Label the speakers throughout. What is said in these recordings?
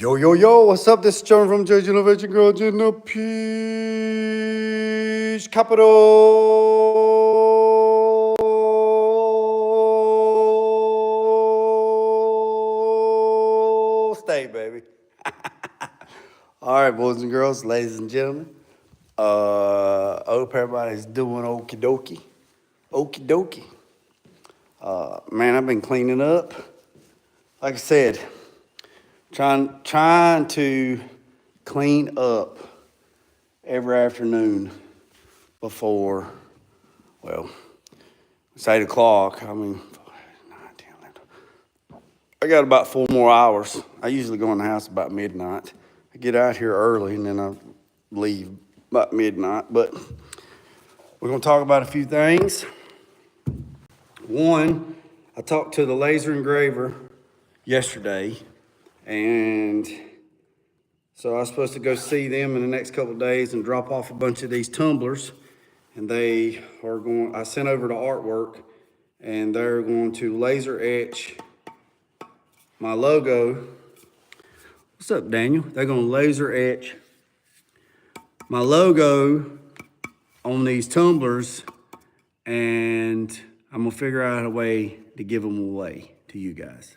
Speaker 1: Yo, yo, yo, what's up? This is John from JJ Innovation Garage in the Peach Capital State, baby. All right, boys and girls, ladies and gentlemen. I hope everybody's doing okie dokie. Okie dokie. Man, I've been cleaning up. Like I said, trying to clean up every afternoon before, well, it's 8 o'clock. I mean, 9, 10, 11. I got about 4 more hours. I usually go in the house about midnight. I get out here early and then I leave about midnight. But we're going to talk about a few things. One, I talked to the laser engraver yesterday. And so I was supposed to go see them in the next couple of days and drop off a bunch of these tumblers. And they are going, I sent over the artwork, and they're going to laser etch my logo. What's up, Daniel? They're going to laser etch my logo on these tumblers, and I'm going to figure out a way to give them away to you guys.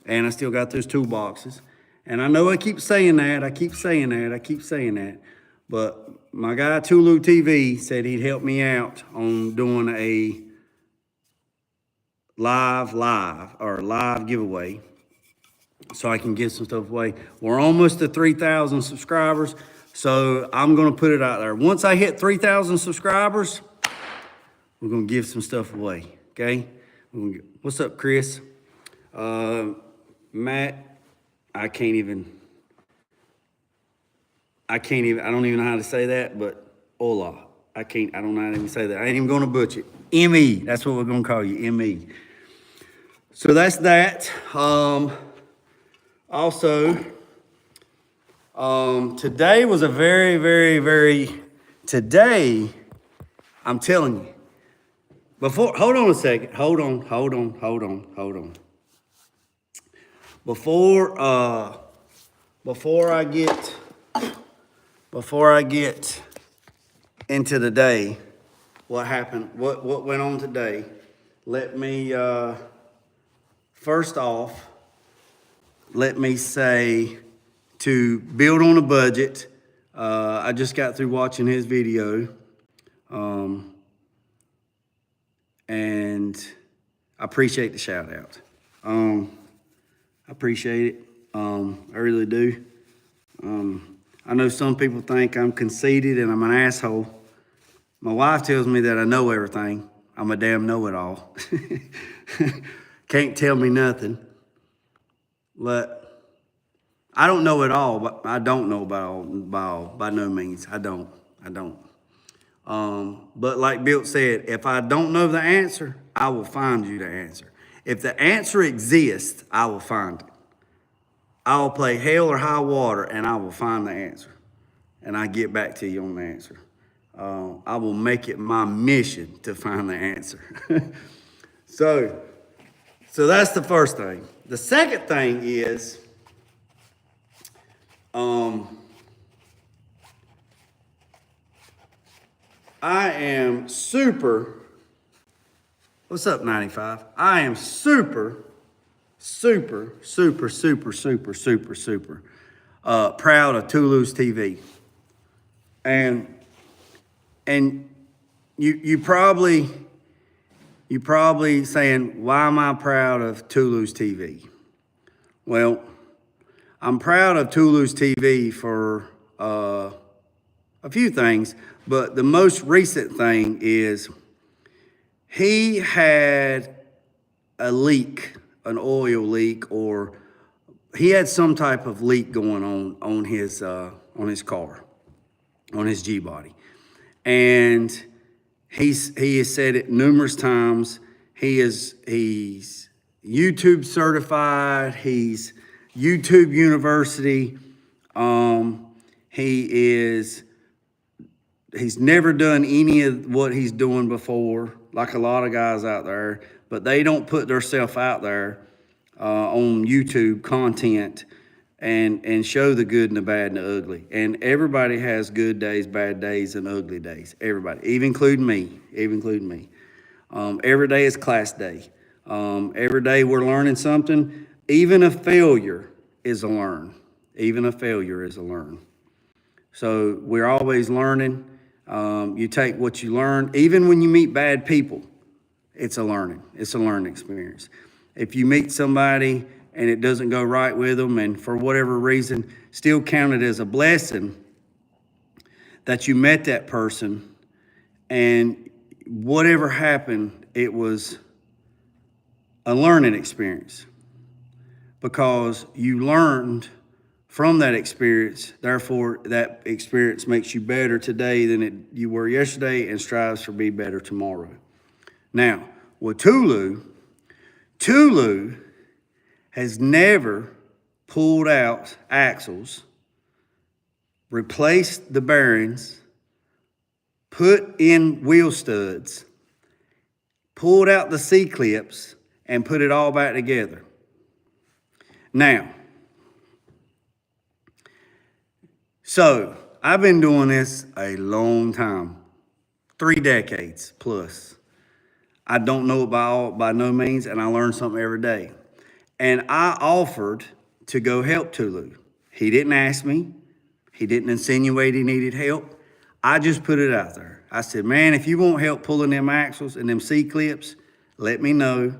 Speaker 1: And I still got those toolboxes. And I know I keep saying that, but my guy Tulu TV said he'd help me out on doing a live giveaway so I can give some stuff away. We're almost to 3,000 subscribers, so I'm gonna put it out there. Once I hit 3,000 subscribers, we're gonna give some stuff away, okay? What's up, Chris? Matt, I don't even know how to say that, but hola. I don't know how to even say that. I ain't even gonna butcher it. M.E., that's what we're gonna call you, M.E. So that's that. Also, today was a very, today, I'm telling you, hold on a second, hold on. Before I get into the day, what happened, what went on today, let me, first off, let me say to build on a budget. I just got through watching his video, and I appreciate the shout out. I appreciate it. I really do. I know some people think I'm conceited and I'm an asshole. My wife tells me that I know everything. I'm a damn know-it-all. Can't tell me nothing. But I don't know it all, but I don't know by no means. I don't. But like Bill said, if I don't know the answer, I will find you the answer. If the answer exists, I will find it. I will play hell or high water, and I will find the answer. And I get back to you on the answer. I will make it my mission to find the answer. So that's the first thing. The second thing is, I am super. What's up, 95? I am super proud of Tulu TV. And you probably saying, why am I proud of Tulu's TV? Well, I'm proud of Tulu's TV for a few things, but the most recent thing is he had a leak, an oil leak, or he had some type of leak going on his car, on his G-body. And he's said it numerous times. He's YouTube certified. He's YouTube University. He's never done any of what he's doing before, like a lot of guys out there, but they don't put themselves out there on YouTube content and show the good and the bad and the ugly. And everybody has good days, bad days, and ugly days. Everybody, even including me, every day is class day. Every day we're learning something. Even a failure is a learn. Even a failure is a learn. So we're always learning. You take what you learn. Even when you meet bad people, it's a learning. It's a learning experience. If you meet somebody and it doesn't go right with them, and for whatever reason, still count it as a blessing that you met that person, and whatever happened, it was a learning experience because you learned from that experience. Therefore, that experience makes you better today than you were yesterday and strives to be better tomorrow. Now, with Tulu has never pulled out axles, replaced the bearings, put in wheel studs, pulled out the C-clips, and put it all back together. Now, so I've been doing this a long time, 3 decades plus. I don't know it by no means, and I learn something every day. And I offered to go help Tulu. He didn't ask me. He didn't insinuate he needed help. I just put it out there. I said, man, if you want help pulling them axles and them C-clips, let me know.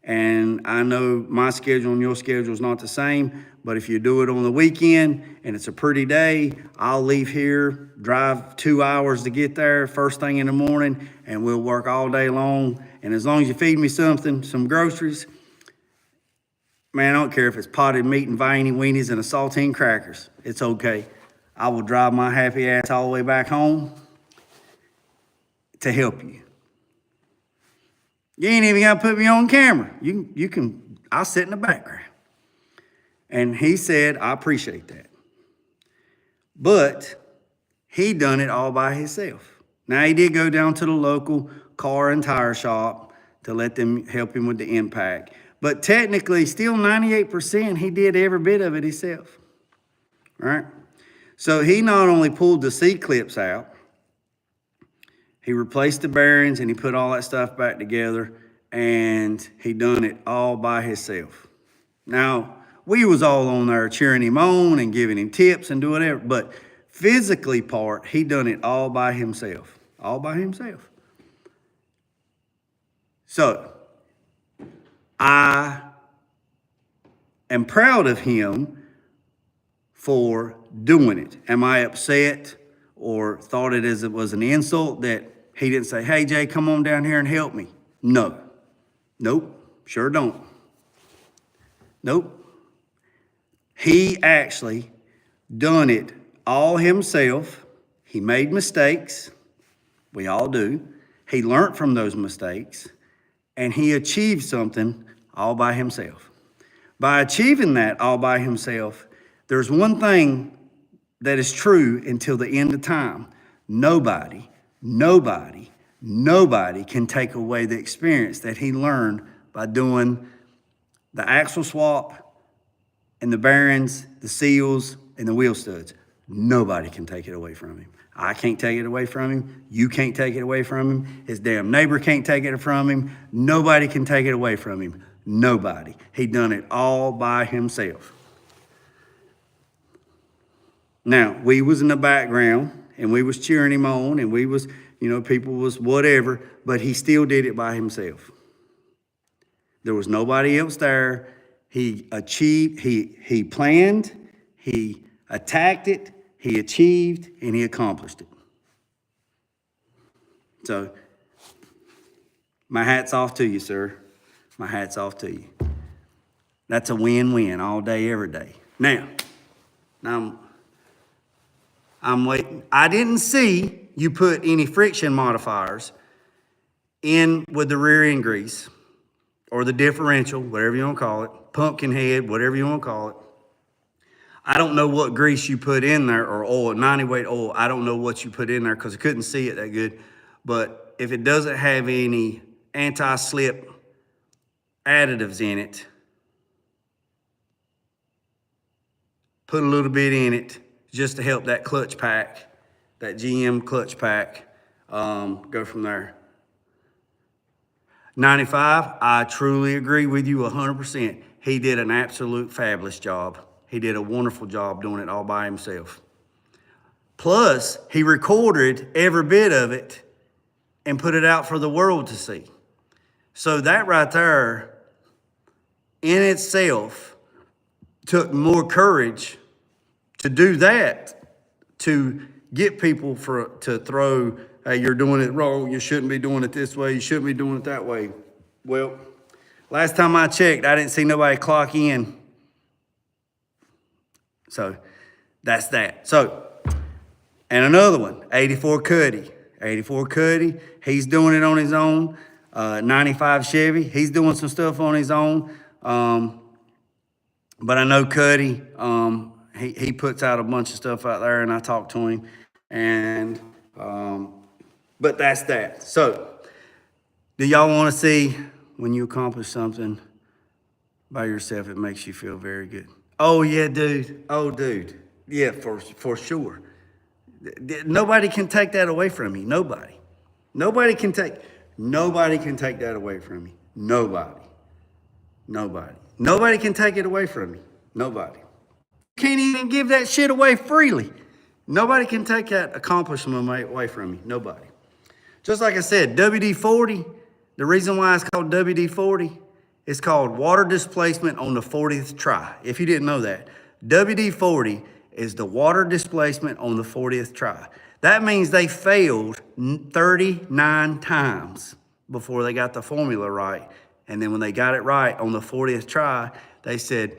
Speaker 1: And I know my schedule and your schedule is not the same, but if you do it on the weekend and it's a pretty day, I'll leave here, drive 2 hours to get there first thing in the morning, and we'll work all day long. And as long as you feed me something, some groceries, man, I don't care if it's potted meat and viney weenies and a saltine crackers. It's okay. I will drive my happy ass all the way back home to help you. You ain't even got to put me on camera. You can, I'll sit in the background. And he said, I appreciate that. But he done it all by himself. Now, he did go down to the local car and tire shop to let them help him with the impact. But technically, still 98%, he did every bit of it himself. All right? So he not only pulled the C-clips out, he replaced the bearings and he put all that stuff back together, and he done it all by himself. Now, we was all on there cheering him on and giving him tips and doing whatever, but physically part, he done it all by himself. All by himself. So, I am proud of him for doing it. Am I upset or thought it as it was an insult that he didn't say, hey, Jay, come on down here and help me? No. Nope. Sure don't. Nope. He actually done it all himself. He made mistakes. We all do. He learned from those mistakes, and he achieved something all by himself. By achieving that all by himself, there's one thing that is true until the end of time. Nobody can take away the experience that he learned by doing the axle swap and the bearings, the seals, and the wheel studs. Nobody can take it away from him. I can't take it away from him. You can't take it away from him. His damn neighbor can't take it from him. Nobody can take it away from him. Nobody. He done it all by himself. Now, we was in the background, and we was cheering him on, and we was, people was whatever, but he still did it by himself. There was nobody else there. He achieved, he planned, he attacked it, he achieved, and he accomplished it. So, my hat's off to you, sir. My hat's off to you. That's a win-win all day, every day. Now I'm waiting. I didn't see you put any friction modifiers in with the rear end grease or the differential, whatever you want to call it, pumpkin head, whatever you want to call it. I don't know what grease you put in there, or oil, 90 weight oil. I don't know what you put in there because I couldn't see it that good. But if it doesn't have any anti-slip additives in it, put a little bit in it just to help that clutch pack, that GM clutch pack, go from there. 95, I truly agree with you 100%. He did an absolute fabulous job. He did a wonderful job doing it all by himself. Plus, he recorded every bit of it and put it out for the world to see. So that right there, in itself, took more courage to do that, to get people to throw, hey, you're doing it wrong, you shouldn't be doing it this way, you shouldn't be doing it that way. Well, last time I checked, I didn't see nobody clock in. So that's that. So, and another one, 84 Cuddy. 84 Cuddy, he's doing it on his own. 95 Chevy, he's doing some stuff on his own. But I know Cuddy, he puts out a bunch of stuff out there, and I talked to him. And, but that's that. So, do y'all want to see when you accomplish something by yourself, it makes you feel very good? Oh, yeah, dude. Oh, dude. Yeah, for sure. Nobody can take that away from me. Nobody. Nobody can take that away from me. Nobody. Nobody can take it away from me. Nobody. Can't even give that shit away freely. Nobody can take that accomplishment away from me. Nobody. Just like I said, WD-40, the reason why it's called WD-40, it's called water displacement on the 40th try. If you didn't know that, WD-40 is the water displacement on the 40th try. That means they failed 39 times before they got the formula right. And then when they got it right on the 40th try, they said,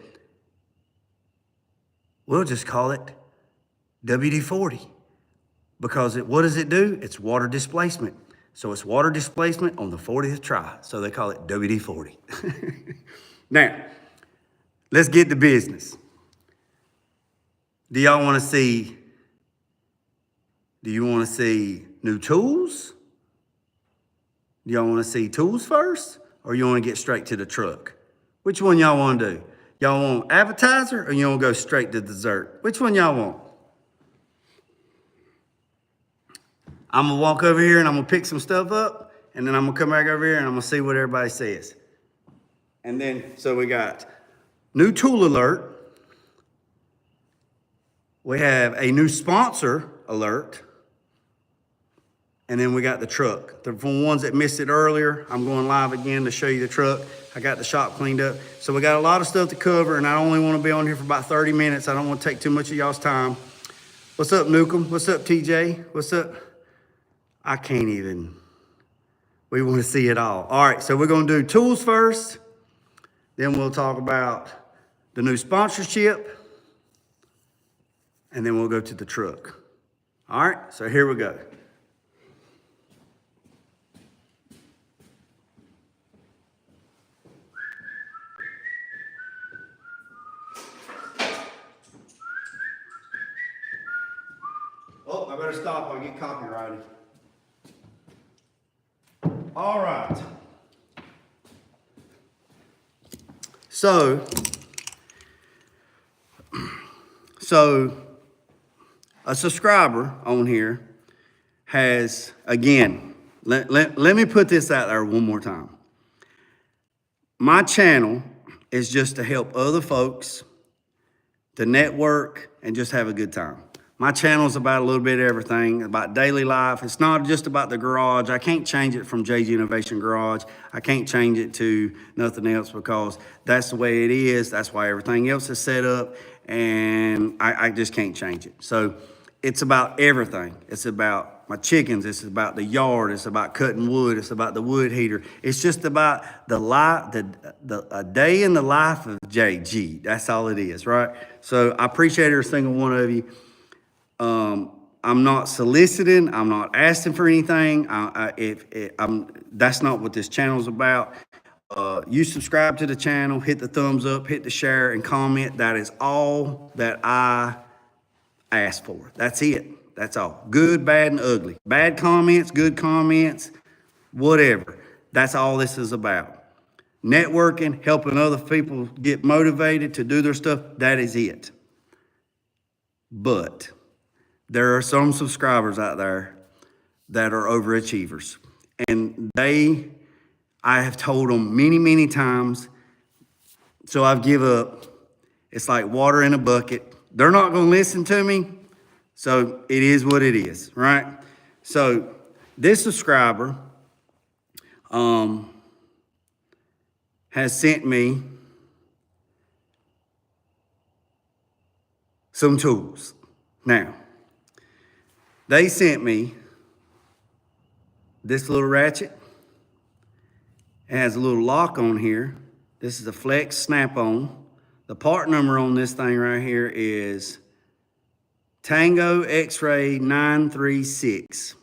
Speaker 1: we'll just call it WD-40. Because what does it do? It's water displacement. So it's water displacement on the 40th try. So they call it WD-40. Now, let's get to business. Do you want to see new tools? Do y'all want to see tools first? Or you want to get straight to the truck? Which one y'all want to do? Y'all want appetizer or you want to go straight to dessert? Which one y'all want? I'm going to walk over here and I'm going to pick some stuff up. And then I'm going to come back over here and I'm going to see what everybody says. And then, so we got new tool alert. We have a new sponsor alert. And then we got the truck. For the ones that missed it earlier, I'm going live again to show you the truck. I got the shop cleaned up. So we got a lot of stuff to cover, and I only want to be on here for about 30 minutes. I don't want to take too much of y'all's time. What's up, Newcomb? What's up, TJ? What's up? I can't even. We want to see it all. All right, so we're going to do tools first. Then we'll talk about the new sponsorship. And then we'll go to the truck. All right, so here we go. Oh, I better stop. I'll get copyrighted. All right. So a subscriber on here has, again, let me put this out there one more time. My channel is just to help other folks to network and just have a good time. My channel's about a little bit of everything, about daily life. It's not just about the garage. I can't change it from JG Innovation Garage. I can't change it to nothing else because that's the way it is. That's why everything else is set up, and I just can't change it. So it's about everything. It's about my chickens. It's about the yard. It's about cutting wood. It's about the wood heater. It's just about the life, a day in the life of JG. That's all it is, right? So I appreciate every single one of you. I'm not soliciting. I'm not asking for anything. That's not what this channel is about. You subscribe to the channel, hit the thumbs up, hit the share, and comment. That is all that I ask for. That's it. That's all. Good, bad, and ugly. Bad comments, good comments, whatever. That's all this is about. Networking, helping other people get motivated to do their stuff. That is it. But there are some subscribers out there that are overachievers. And I have told them many, many times, so I've give up. It's like water in a bucket. They're not going to listen to me, so it is what it is, right? So this subscriber has sent me some tools. Now, they sent me this little ratchet. It has a little lock on here. This is a flex snap-on. The part number on this thing right here is Tango X-Ray 936.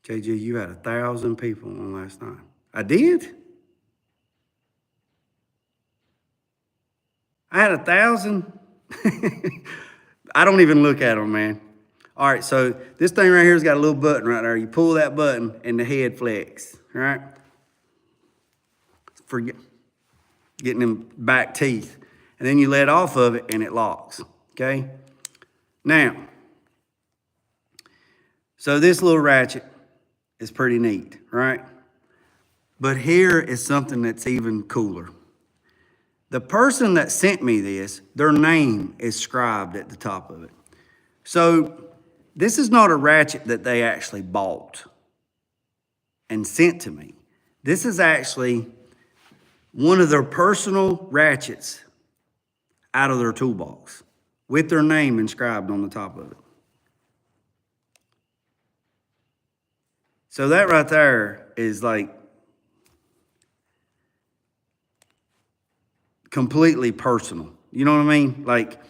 Speaker 1: JG, you had 1,000 people on last night. I did? I had 1,000? I don't even look at them, man. All right, so this thing right here has got a little button right there. You pull that button and the head flex, right? For getting them back teeth. And then you let off of it and it locks, okay? Now, so this little ratchet is pretty neat, right? But here is something that's even cooler. The person that sent me this, their name is scribed at the top of it. So this is not a ratchet that they actually bought and sent to me. This is actually one of their personal ratchets out of their toolbox with their name inscribed on the top of it. So that right there is like completely personal. You know what I mean? Like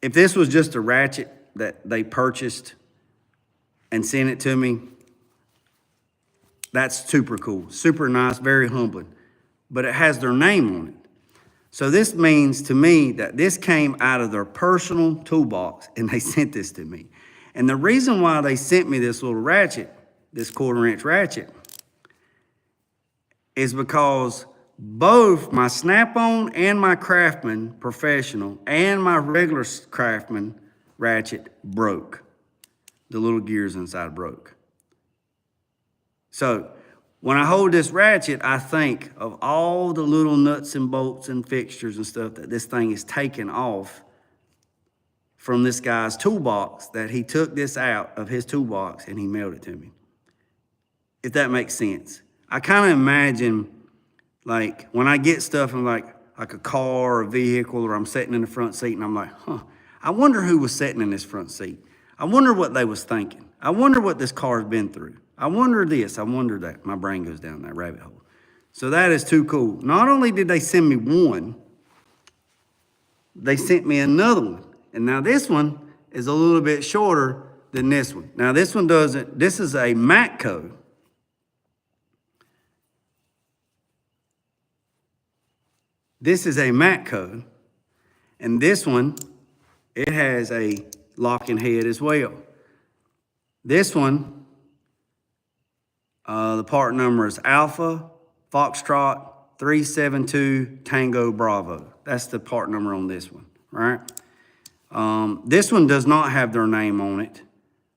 Speaker 1: if this was just a ratchet that they purchased and sent it to me, that's super cool, super nice, very humbling. But it has their name on it. So this means to me that this came out of their personal toolbox and they sent this to me. And the reason why they sent me this little ratchet, this 1/4-inch ratchet, is because both my Snap-on and my Craftsman Professional and my regular Craftsman ratchet broke. The little gears inside broke. So when I hold this ratchet, I think of all the little nuts and bolts and fixtures and stuff that this thing is taken off from this guy's toolbox, that he took this out of his toolbox and he mailed it to me. If that makes sense. I kind of imagine, like, when I get stuff in like a car or a vehicle, or I'm sitting in the front seat and I'm like, I wonder who was sitting in this front seat. I wonder what they was thinking. I wonder what this car's been through. I wonder this, I wonder that. My brain goes down that rabbit hole. So that is too cool. Not only did they send me one, they sent me another one. And now this one is a little bit shorter than this one. Now this one doesn't, this is a Matco. This is a Matco. And this one, it has a locking head as well. This one, the part number is Alpha Foxtrot 372 Tango Bravo. That's the part number on this one, right? This one does not have their name on it,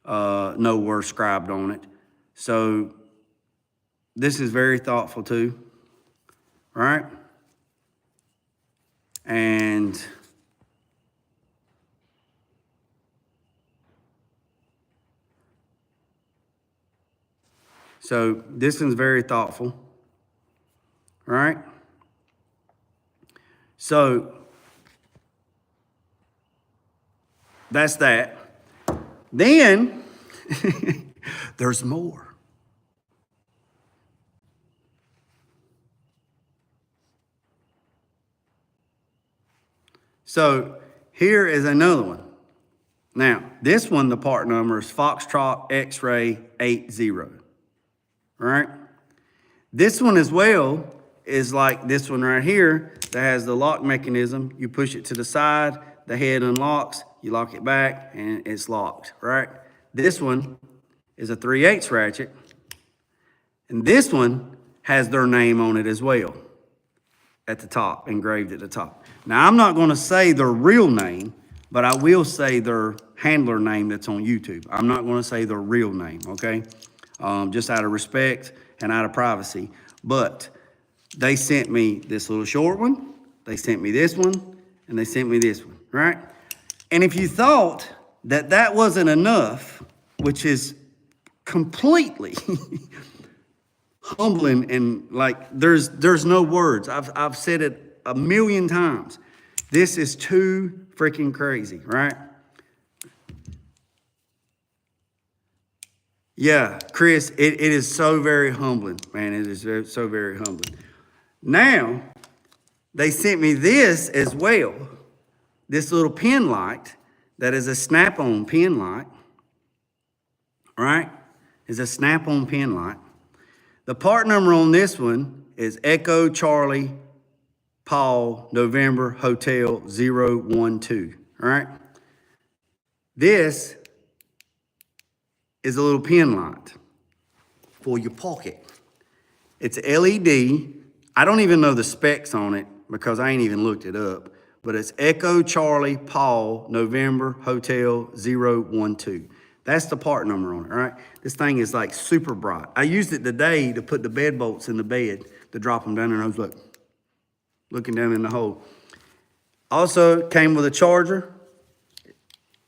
Speaker 1: nowhere scribed on it. So this is very thoughtful too, right? And so this one's very thoughtful, right? So that's that. Then there's more. So here is another one. Now, this one, the part number is Foxtrot X-Ray 80. Right? This one as well is like this one right here that has the lock mechanism. You push it to the side, the head unlocks, you lock it back, and it's locked, right? This one is a 3/8 ratchet, and this one has their name on it as well at the top, engraved at the top. Now, I'm not going to say their real name, but I will say their handler name that's on YouTube. I'm not going to say their real name, okay? Just out of respect and out of privacy. But they sent me this little short one, they sent me this one, and they sent me this one, right? And if you thought that that wasn't enough, which is completely humbling, and like there's no words. I've said it a million times. This is too freaking crazy, right? Yeah, Chris, it is so very humbling, man. It is so very humbling. Now, they sent me this as well. This little pin light that is a snap-on pin light, right? Is a snap-on pin light. The part number on this one is Echo Charlie Paul November Hotel 012, all right? This is a little pin light for your pocket. It's LED. I don't even know the specs on it because I ain't even looked it up, but it's Echo Charlie Paul November Hotel 012. That's the part number on it, right? This thing is like super bright. I used it today to put the bed bolts in the bed to drop them down there, and I was like, looking down in the hole. Also came with a charger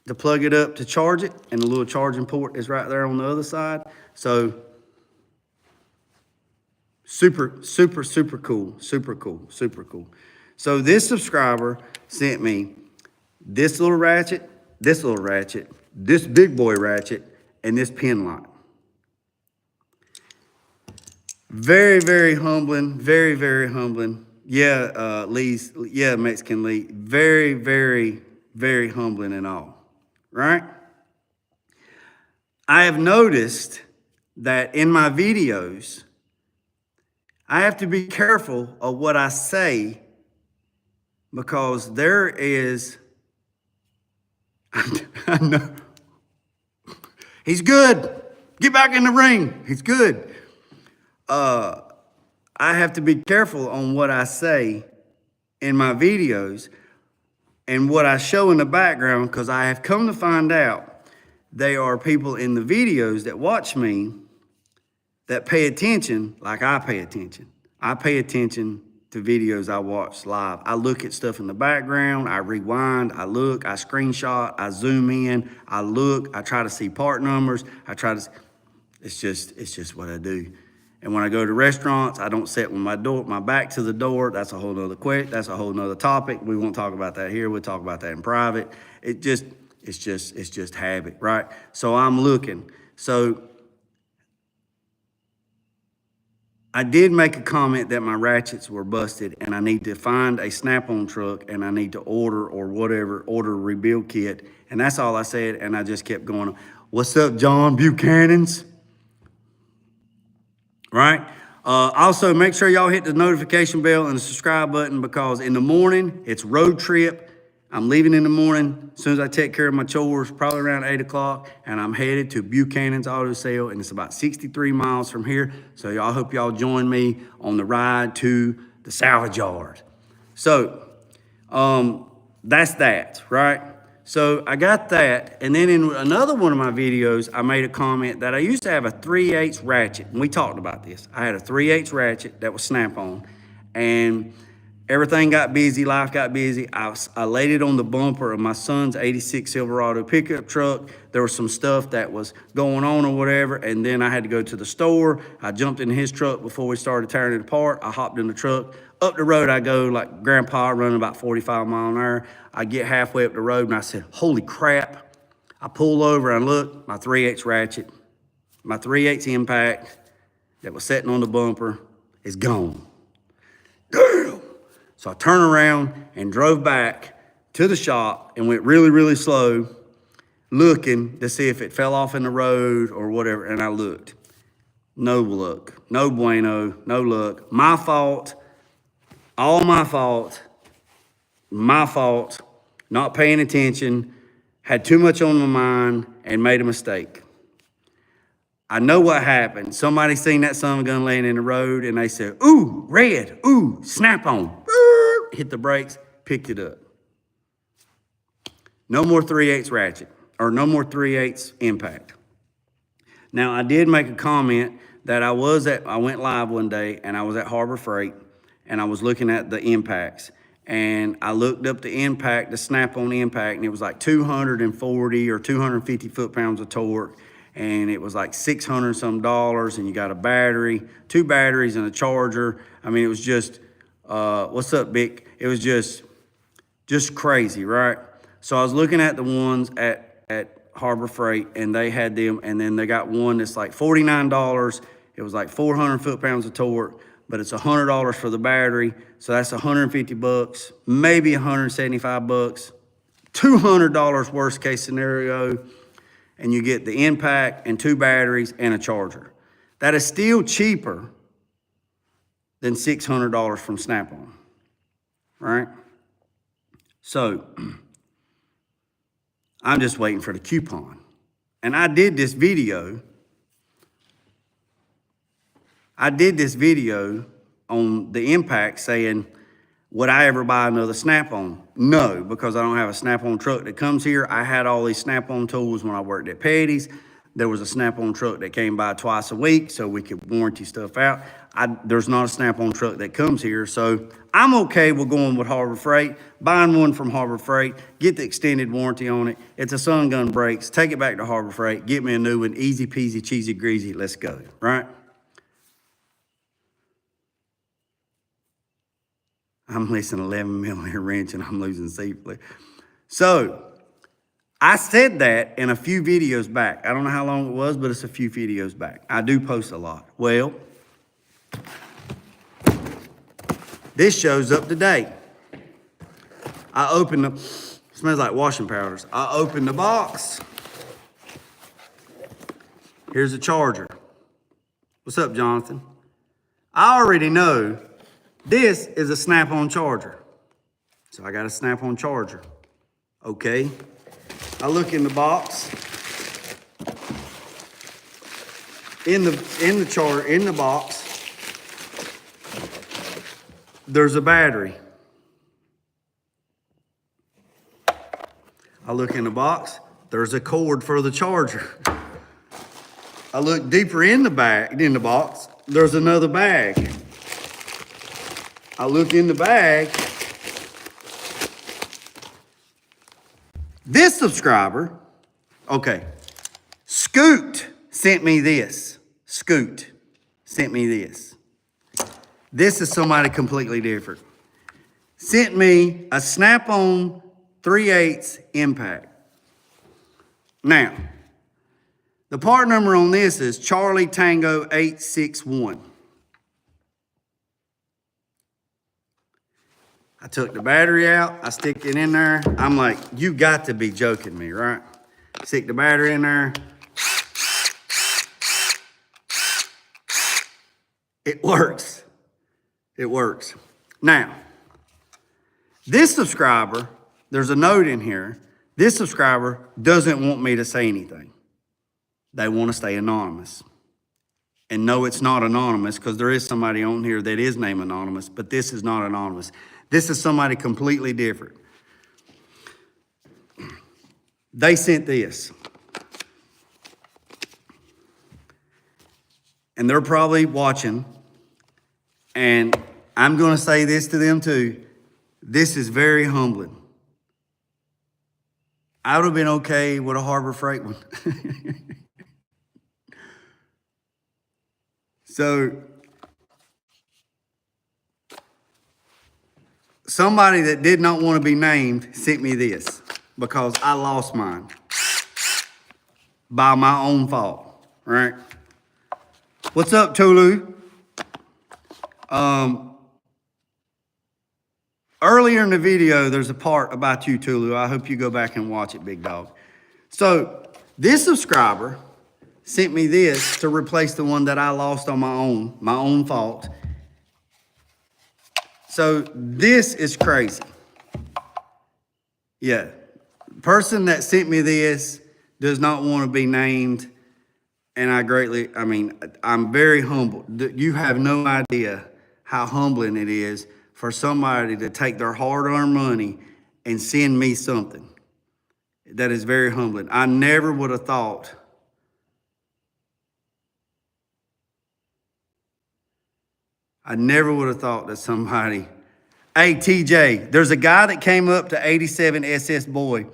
Speaker 1: to plug it up to charge it, and the little charging port is right there on the other side. So super, super, super cool, super cool, super cool. So this subscriber sent me this little ratchet, this little ratchet, this big boy ratchet, and this pin light. Very, very humbling, very, very humbling. Yeah, Mexican Lee, very, very, very humbling and all, right? I have noticed that in my videos, I have to be careful of what I say because there is, I know, he's good. Get back in the ring. He's good. I have to be careful on what I say in my videos and what I show in the background, because I have come to find out there are people in the videos that watch me that pay attention like I pay attention. I pay attention to videos I watch live. I look at stuff in the background, I rewind, I look, I screenshot, I zoom in, I look, I try to see part numbers, it's just what I do. And when I go to restaurants, I don't sit with my back to the door. That's a whole nother topic. We won't talk about that here. We'll talk about that in private. It's just habit, right? So I'm looking. So I did make a comment that my ratchets were busted and I need to find a snap-on truck and I need to order a rebuild kit. And that's all I said. And I just kept going, what's up, John Buchanan's? Right? Also, make sure y'all hit the notification bell and the subscribe button, because in the morning, it's road trip. I'm leaving in the morning as soon as I take care of my chores, probably around 8 o'clock, and I'm headed to Buchanan's Auto Sale, and it's about 63 miles from here. So y'all, hope y'all join me on the ride to the salvage yard. So that's that, right? So I got that, and then in another one of my videos, I made a comment that I used to have a 3/8 ratchet, and we talked about this. I had a 3/8 ratchet that was snap-on, and everything got busy, life got busy. I laid it on the bumper of my son's 86 Silverado pickup truck. There was some stuff that was going on or whatever, and then I had to go to the store. I jumped in his truck before we started tearing it apart. I hopped in the truck. Up the road I go like Grandpa, running about 45 miles an hour. I get halfway up the road and I said, holy crap. I pull over and look, my 3/8 ratchet, my 3/8 impact that was sitting on the bumper is gone. Damn! So I turned around and drove back to the shop and went really, really slow, looking to see if it fell off in the road or whatever. And I looked. No luck. No bueno. No luck. My fault. All my fault. My fault. Not paying attention. Had too much on my mind and made a mistake. I know what happened. Somebody seen that son of a gun laying in the road and they said, ooh, red, ooh, snap on. Hit the brakes, picked it up. No more 3/8 ratchet, or no more 3/8 impact. Now, I did make a comment that I went live one day and I was at Harbor Freight and I was looking at the impacts. And I looked up the impact, the snap-on impact, and it was like 240 or 250 foot-pounds of torque. And it was like $600 some, and you got a battery, 2 batteries and a charger. I mean, it was just, what's up, Vic? It was just crazy, right? So I was looking at the ones at Harbor Freight, and they had them, and then they got one that's like $49. It was like 400 foot-pounds of torque, but it's $100 for the battery, so that's 150 bucks, maybe 175 bucks, $200 worst case scenario, and you get the impact and 2 batteries and a charger. That is still cheaper than $600 from Snap-on, right? So I'm just waiting for the coupon. And I did this video on the impact saying, would I ever buy another Snap-on? No, because I don't have a Snap-on truck that comes here. I had all these Snap-on tools when I worked at Petty's. There was a Snap-on truck that came by twice a week so we could warranty stuff out. There's not a Snap-on truck that comes here, so I'm okay with going with Harbor Freight, buying one from Harbor Freight, get the extended warranty on it. It's a Sun Gun brakes, take it back to Harbor Freight, get me a new one, easy peasy, cheesy greasy, let's go, right? I'm missing 11 millimeter wrench and I'm losing safely. So I said that in a few videos back. I don't know how long it was, but it's a few videos back. I do post a lot. Well, this shows up today. I opened the, smells like washing powders. I opened the box. Here's a charger. What's up, Jonathan? I already know this is a Snap-on charger. So I got a Snap-on charger. Okay. I look in the box. In the box, there's a battery. I look in the box, there's a cord for the charger. I look deeper in the box, there's another bag. I look in the bag. This subscriber, okay, Scoot sent me this. Scoot sent me this. This is somebody completely different. Sent me a Snap-on 3/8 impact. Now, the part number on this is Charlie Tango 861. I took the battery out, I stick it in there. I'm like, you got to be joking me, right? Stick the battery in there. It works. It works. Now, this subscriber, there's a note in here. This subscriber doesn't want me to say anything. They want to stay anonymous. And no, it's not anonymous because there is somebody on here that is named anonymous, but this is not anonymous. This is somebody completely different. They sent this. And they're probably watching. And I'm going to say this to them too. This is very humbling. I would have been okay with a Harbor Freight one. So, somebody that did not want to be named sent me this because I lost mine by my own fault, right? What's up, Tulu? Earlier in the video, there's a part about you, Tulu. I hope you go back and watch it, big dog. So this subscriber sent me this to replace the one that I lost on my own fault. So this is crazy. Yeah, the person that sent me this does not want to be named. And I'm very humble. You have no idea how humbling it is for somebody to take their hard-earned money and send me something. That is very humbling. I never would have thought that somebody, hey, TJ, there's a guy that came up to 87 SS Boy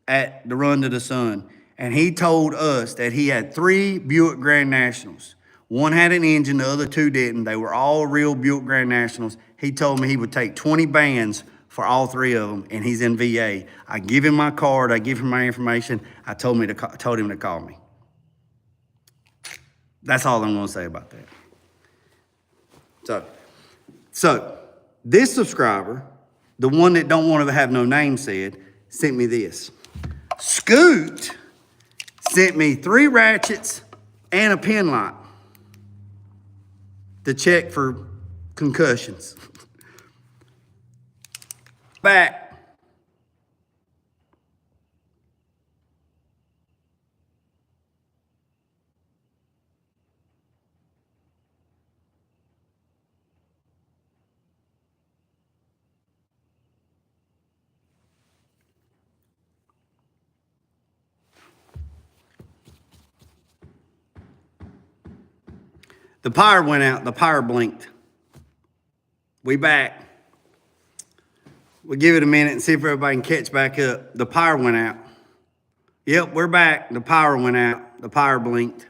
Speaker 1: at the Run to the Sun, and he told us that he had 3 Buick Grand Nationals. One had an engine, the other 2 didn't. They were all real Buick Grand Nationals. He told me he would take 20 bands for all 3 of them, and he's in VA. I give him my card. I give him my information. I told him to call me. That's all I'm going to say about that. So this subscriber, the one that don't want to have no name said, sent me this. Scoot sent me 3 ratchets and a pin lock to check for concussions. Back. The power went out. The power blinked. We back. We'll give it a minute and see if everybody can catch back up. The power went out. Yep, we're back. The power went out. The power blinked.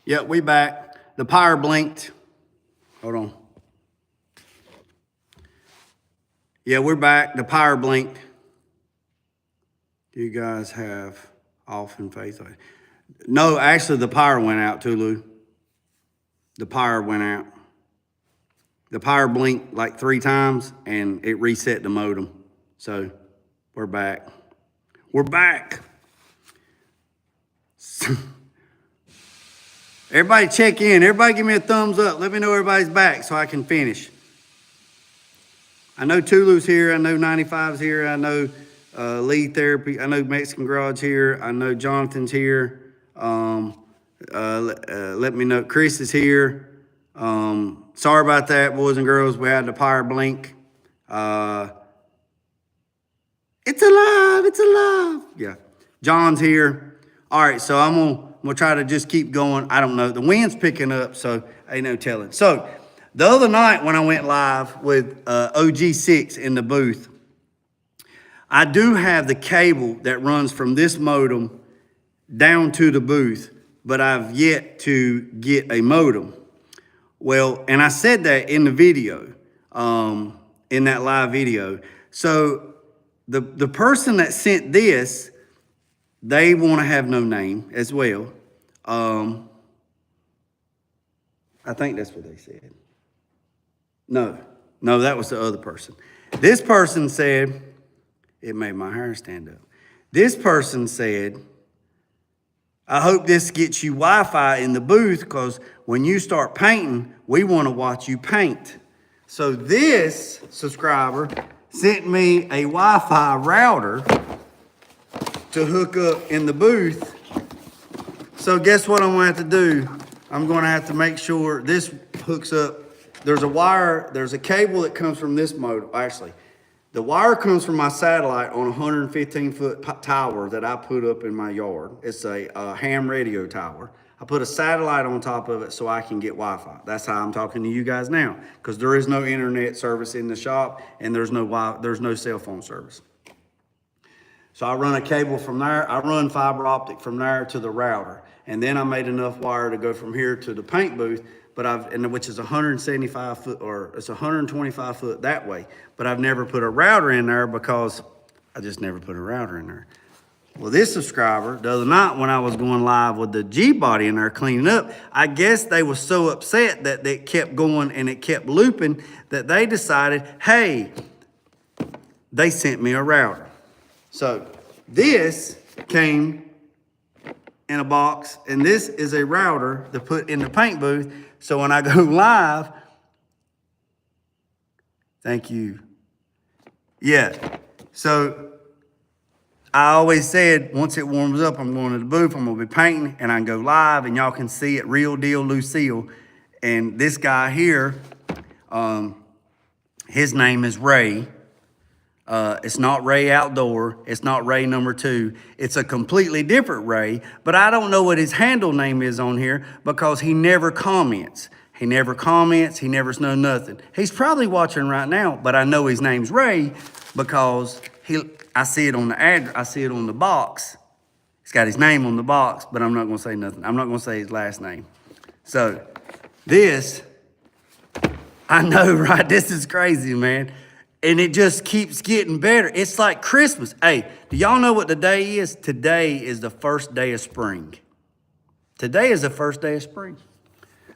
Speaker 1: Yep, we back. The power blinked. Hold on. Yeah, we're back. The power blinked. Do you guys have off in faith? No, actually the power went out, Tulu. The power went out. The power blinked like 3 times and it reset the modem. So we're back. We're back. Everybody check in. Everybody give me a thumbs up. Let me know everybody's back so I can finish. I know Tulu's here. I know 95's here. I know Lead Therapy. I know Mexican Garage here. I know Jonathan's here. Let me know. Chris is here. Sorry about that, boys and girls. We had the power blink. It's alive. It's alive. Yeah. John's here. All right, so I'm gonna try to just keep going. I don't know. The wind's picking up, so ain't no telling. So the other night when I went live with OG6 in the booth, I do have the cable that runs from this modem down to the booth, but I've yet to get a modem. Well, and I said that in the video, in that live video. So the person that sent this, they want to have no name as well. I think that's what they said. No, that was the other person. This person said, it made my hair stand up. This person said, I hope this gets you Wi-Fi in the booth because when you start painting, we want to watch you paint. So this subscriber sent me a Wi-Fi router to hook up in the booth. So guess what I'm going to have to do? I'm going to have to make sure this hooks up. There's a wire, there's a cable that comes from this modem. Actually, the wire comes from my satellite on a 115-foot tower that I put up in my yard. It's a ham radio tower. I put a satellite on top of it so I can get Wi-Fi. That's how I'm talking to you guys now, because there is no internet service in the shop and there's no cell phone service. So I run a cable from there. I run fiber optic from there to the router. And then I made enough wire to go from here to the paint booth, which is 175 foot, or it's 125 foot that way. But I've never put a router in there because I just never put a router in there. Well, this subscriber, the other night when I was going live with the G-body in there cleaning up, I guess they were so upset that they kept going and it kept looping that they decided, hey, they sent me a router. So this came in a box, and this is a router to put in the paint booth. So when I go live, thank you. Yeah, so I always said, once it warms up, I'm going to the booth, I'm gonna be painting, and I can go live, and y'all can see it, Real Deal Lucille. And this guy here, his name is Ray. It's not Ray Outdoor. It's not Ray number 2. It's a completely different Ray, but I don't know what his handle name is on here because he never comments. He never comments. He never knows nothing. He's probably watching right now, but I know his name's Ray because I see it on the address. I see it on the box. It's got his name on the box, but I'm not going to say nothing. I'm not going to say his last name. So this, I know, right? This is crazy, man. And it just keeps getting better. It's like Christmas. Hey, do y'all know what the day is? Today is the first day of spring. Today is the first day of spring.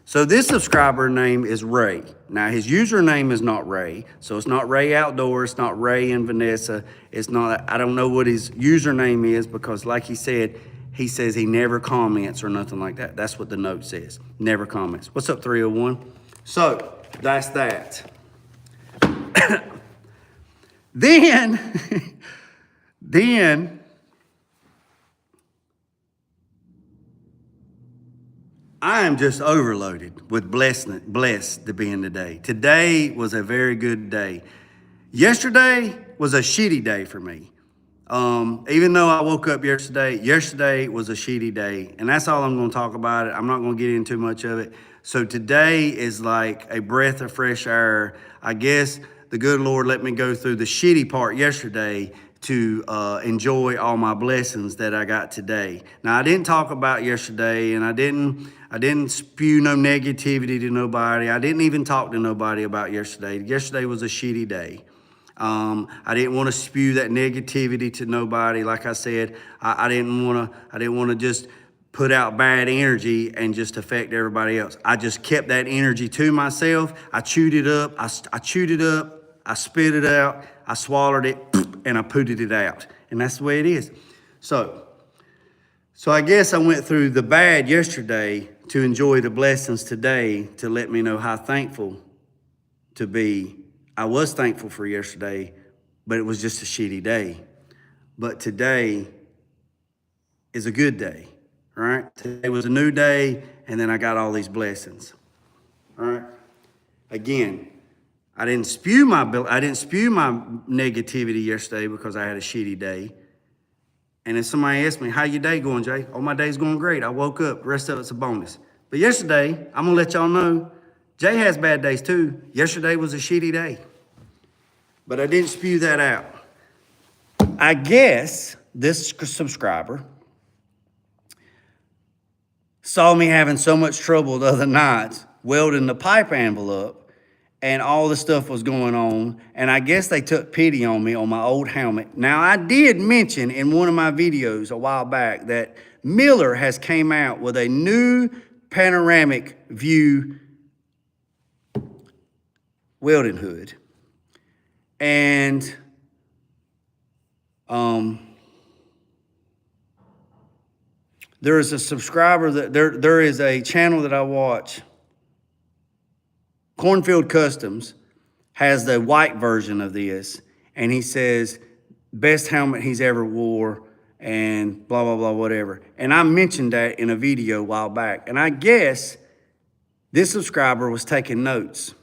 Speaker 1: So this subscriber name is Ray. Now his username is not Ray. So it's not Ray Outdoor. It's not Ray and Vanessa. It's not, I don't know what his username is because like he said, he says he never comments or nothing like that. That's what the note says. Never comments. What's up, 301? So that's that. Then I am just overloaded with blessed to be in today. Today was a very good day. Yesterday was a shitty day for me. Even though I woke up yesterday was a shitty day. And that's all I'm going to talk about it. I'm not going to get into too much of it. So today is like a breath of fresh air. I guess the good Lord let me go through the shitty part yesterday to enjoy all my blessings that I got today. Now, I didn't talk about yesterday, and I didn't spew no negativity to nobody. I didn't even talk to nobody about yesterday. Yesterday was a shitty day. I didn't want to spew that negativity to nobody. Like I said, I didn't want to just put out bad energy and just affect everybody else. I just kept that energy to myself. I chewed it up. I chewed it up. I spit it out. I swallowed it, and I pooted it out. And that's the way it is. So I guess I went through the bad yesterday to enjoy the blessings today to let me know how thankful to be. I was thankful for yesterday, but it was just a shitty day. But today is a good day, right? Today was a new day, and then I got all these blessings, all right? Again, I didn't spew my negativity yesterday because I had a shitty day. And if somebody asked me, how your day going, Jay? Oh, my day's going great. I woke up. The rest of it's a bonus. But yesterday, I'm going to let y'all know, Jay has bad days too. Yesterday was a shitty day. But I didn't spew that out. I guess this subscriber saw me having so much trouble the other night welding the pipe envelope, and all the stuff was going on, and I guess they took pity on me on my old helmet. Now, I did mention in one of my videos a while back that Miller has came out with a new panoramic view welding hood. And there is a subscriber that there is a channel that I watch. Cornfield Customs has the white version of this, and he says, best helmet he's ever wore, and blah, blah, blah, whatever. And I mentioned that in a video a while back. And I guess this subscriber was taking notes.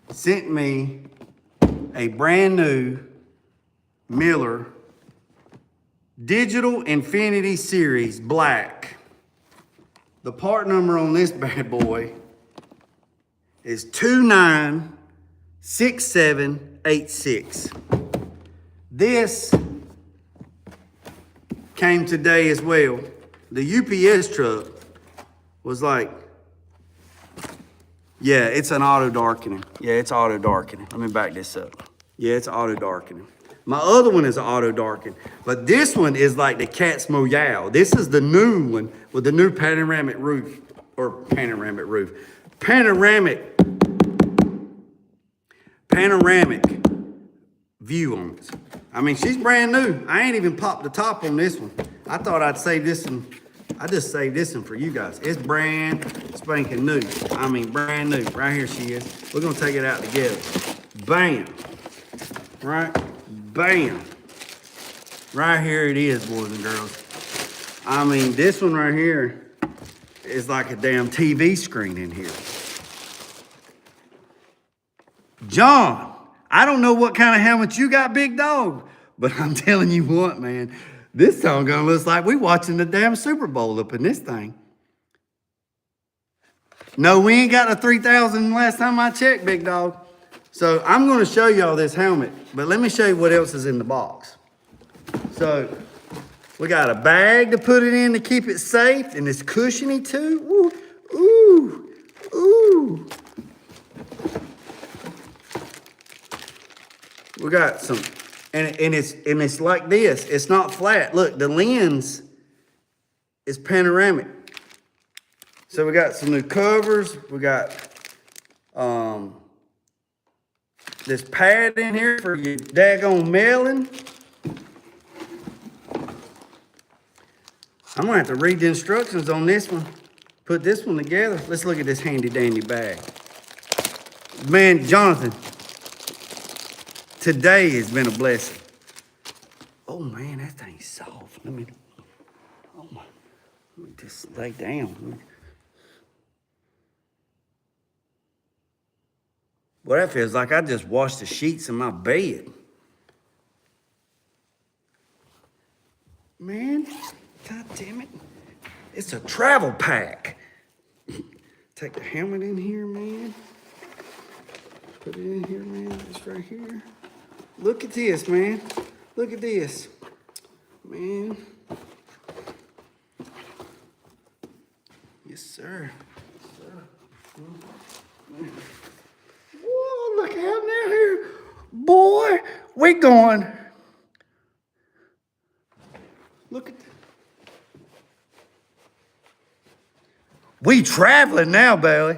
Speaker 1: Sent me a brand new Miller Digital Infinity Series Black. The part number on this bad boy is 296786. This came today as well. The UPS truck was like, yeah, it's an auto darkening. Yeah, it's auto darkening. Let me back this up. Yeah, it's auto darkening. My other one is auto darken, but this one is like the cat's meow. This is the new one with the new panoramic view on it. I mean, she's brand new. I ain't even popped the top on this one. I thought I'd save this one. I just saved this one for you guys. It's brand spanking new. I mean, brand new. Right here she is. We're gonna take it out together. Bam. Right? Bam. Right here it is, boys and girls. I mean, this one right here is like a damn TV screen in here. John, I don't know what kind of helmet you got, big dog, but I'm telling you what, man, this song gonna look like we watching the damn Super Bowl up in this thing. No, we ain't got the 3,000 last time I checked, big dog. So I'm gonna show y'all this helmet, but let me show you what else is in the box. So we got a bag to put it in to keep it safe, and it's cushiony too. Ooh, ooh, ooh. We got some, and it's like this. It's not flat. Look, the lens is panoramic. So we got some new covers. We got this pad in here for your daggone mailing. I'm gonna have to read the instructions on this one. Put this one together. Let's look at this handy dandy bag. Man, Jonathan, today has been a blessing. Oh man, that thing's soft. Let me just lay down. Well, that feels like I just washed the sheets in my bed. Man, God damn it. It's a travel pack. Take the helmet in here, man. Put it in here, man. It's right here. Look at this, man. Look at this. Man. Yes, sir. Yes, sir. Man. Whoa, look out now here. Boy, we going. Look at that. We traveling now, Bailey.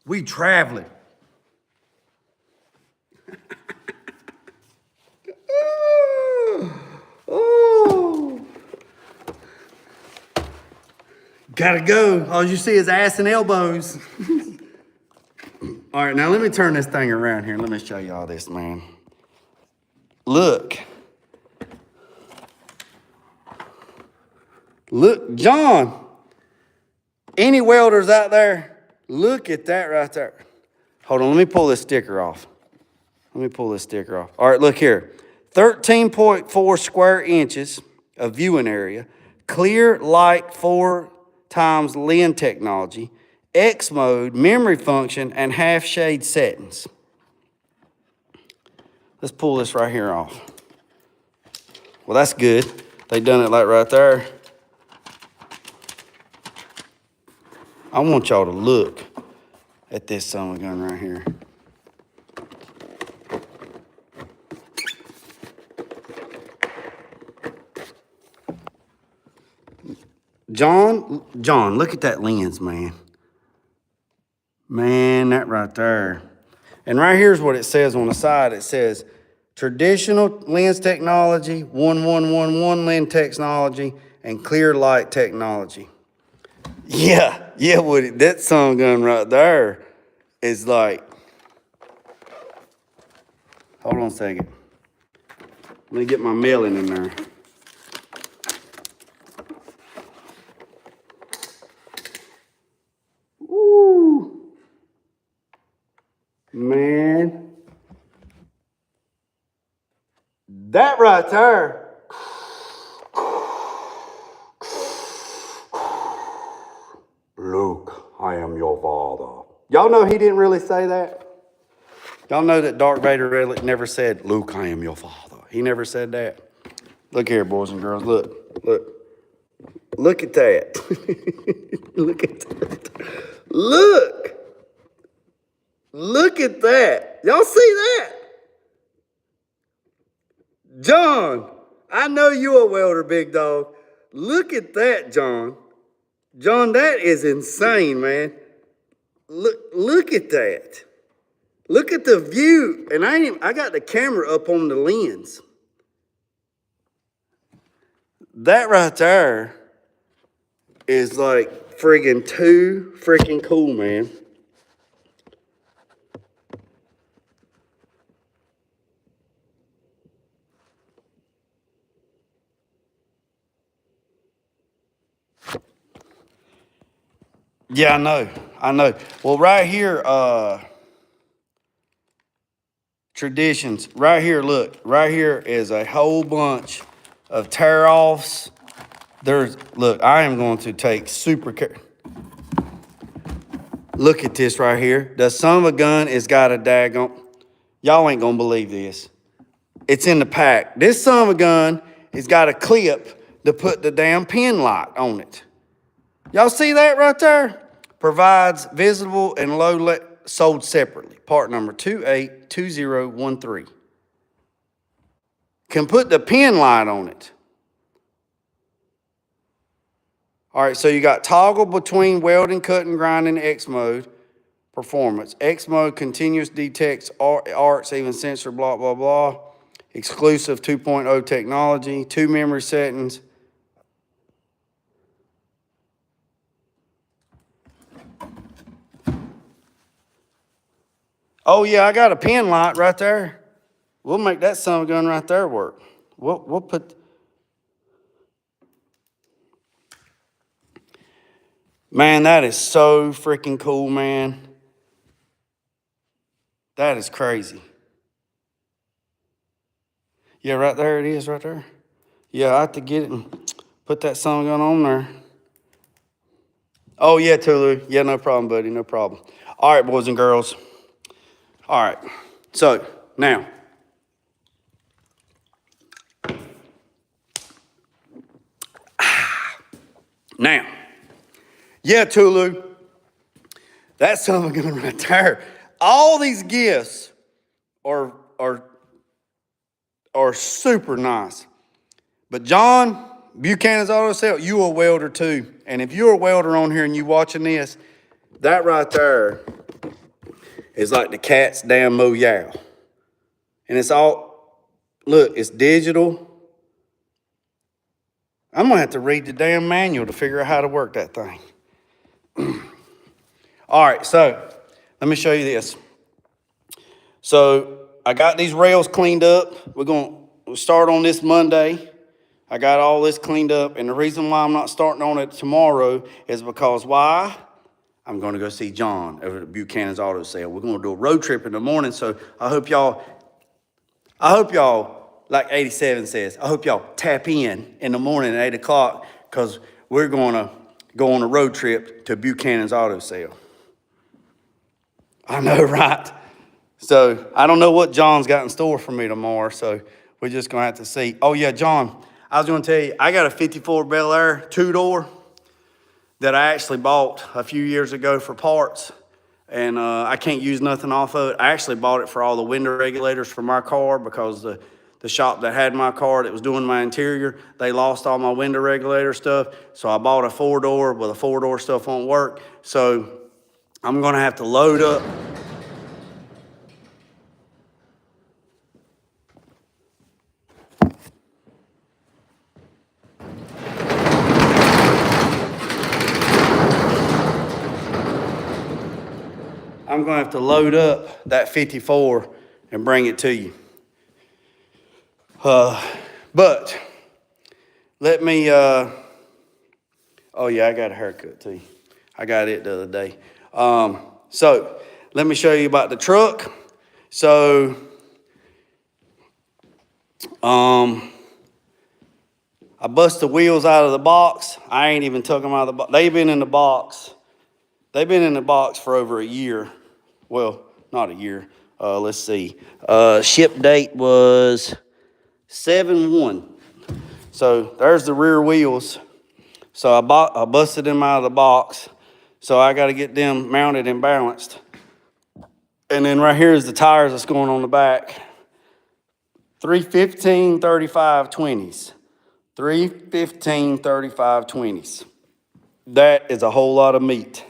Speaker 1: We traveling. Oh. Gotta go. All you see is ass and elbows. All right, now let me turn this thing around here. Let me show you all this, man. Look. Look, John. Any welders out there? Look at that right there. Hold on, let me pull this sticker off. Let me pull this sticker off. All right, look here. 13.4 square inches of viewing area. Clear light 4x lens technology. X mode, memory function, and half shade settings. Let's pull this right here off. Well, that's good. They done it like right there. I want y'all to look at this son of a gun right here. John, look at that lens, man. Man, that right there. And right here's what it says on the side. It says, traditional lens technology, 1111 lens technology, and clear light technology. Yeah, that sun gun right there is like, hold on a second. Let me get my mailing in there. Woo. Man. That right there. Luke, I am your father. Y'all know he didn't really say that? Y'all know that Darth Vader really never said, Luke, I am your father. He never said that. Look here, boys and girls. Look. Look at that. Look at that. Look at that. Y'all see that? John, I know you a welder, big dog. Look at that, John. John, that is insane, man. Look at that. Look at the view. And I got the camera up on the lens. That right there is like friggin' too freaking cool, man. Yeah, I know. Well, right here, traditions. Right here, look. Right here is a whole bunch of tear-offs. Look, I am going to take super care. Look at this right here. The son of a gun has got a daggone. Y'all ain't gonna believe this. It's in the pack. This son of a gun has got a clip to put the damn pin lock on it. Y'all see that right there? Provides visible and low sold separately. Part number 282013. Can put the pin light on it. All right, so you got toggle between welding, cutting, grinding, X mode, performance. X mode continuous detects arcs, even sensor, blah, blah, blah. Exclusive 2.0 technology, 2 memory settings. Oh yeah, I got a pin light right there. We'll make that son of a gun right there work. We'll put. Man, that is so freaking cool, man. That is crazy. Yeah, right there it is, right there. Yeah, I have to get it and put that son of a gun on there. Oh yeah, Tulu. Yeah, no problem, buddy, no problem. All right, boys and girls. All right, so now. Now, yeah, Tulu, that's son of a gun right there. All these gifts are super nice. But John, Buchanan's Auto Sale, you a welder too. And if you're a welder on here and you watching this, that right there is like the cat's damn moyow. And it's all, look, it's digital. I'm gonna have to read the damn manual to figure out how to work that thing. All right, so let me show you this. So I got these rails cleaned up. We're gonna start on this Monday. I got all this cleaned up, and the reason why I'm not starting on it tomorrow is because why? I'm gonna go see John over at Buchanan's Auto Sale. We're gonna do a road trip in the morning, so I hope y'all, like 87 says, I hope y'all tap in the morning at 8 o'clock, because we're gonna go on a road trip to Buchanan's Auto Sale. I know, right? So I don't know what John's got in store for me tomorrow, so we're just gonna have to see. Oh yeah, John, I was gonna tell you, I got a 54 Bel Air 2-door that I actually bought a few years ago for parts, and I can't use nothing off of it. I actually bought it for all the window regulators for my car, because the shop that had my car that was doing my interior, they lost all my window regulator stuff, so I bought a 4-door, but the 4-door stuff won't work, so I'm gonna have to load up. I'm gonna have to load up that 54 and bring it to you. But let me, oh yeah, I got a haircut too. I got it the other day. So let me show you about the truck. So, I bust the wheels out of the box. I ain't even took them out of the box. They've been in the box. They've been in the box for over a year. Well, not a year. Let's see. Ship date was 7/1. So there's the rear wheels. So I busted them out of the box. So I got to get them mounted and balanced. And then right here is the tires that's going on the back. 315 35 20s. 315 35 20s. That is a whole lot of meat.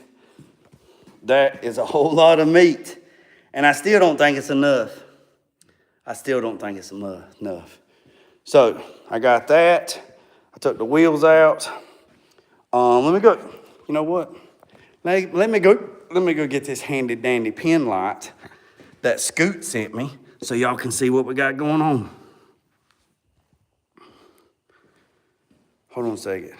Speaker 1: That is a whole lot of meat. And I still don't think it's enough. I still don't think it's enough. So I got that. I took the wheels out. Let me go, you know what? Let me go get this handy dandy pin light that Scoot sent me so y'all can see what we got going on. Hold on a second.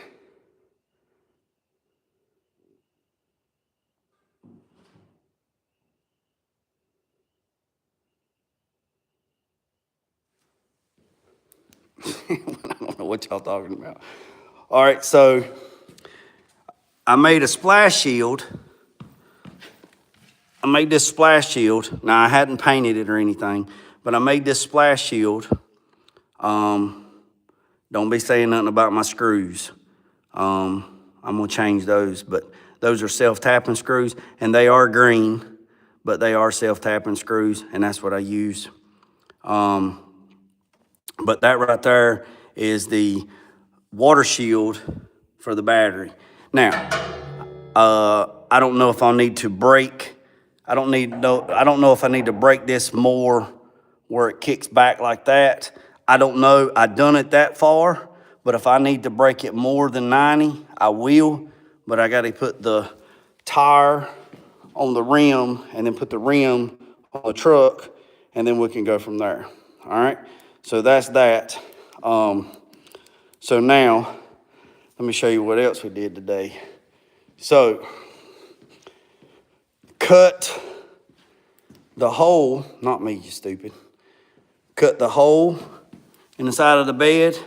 Speaker 1: I don't know what y'all talking about. All right, so I made a splash shield. I made this splash shield. Now, I hadn't painted it or anything, but I made this splash shield. Don't be saying nothing about my screws. I'm gonna change those, but those are self-tapping screws, and they are green, but they are self-tapping screws, and that's what I use. But that right there is the water shield for the battery. Now, I don't know if I'll need to break. I don't know if I need to break this more where it kicks back like that. I don't know. I done it that far, but if I need to break it more than 90, I will. But I got to put the tire on the rim and then put the rim on the truck, and then we can go from there. All right. So that's that. So now, let me show you what else we did today. So, cut the hole, not me, you stupid. Cut the hole in the side of the bed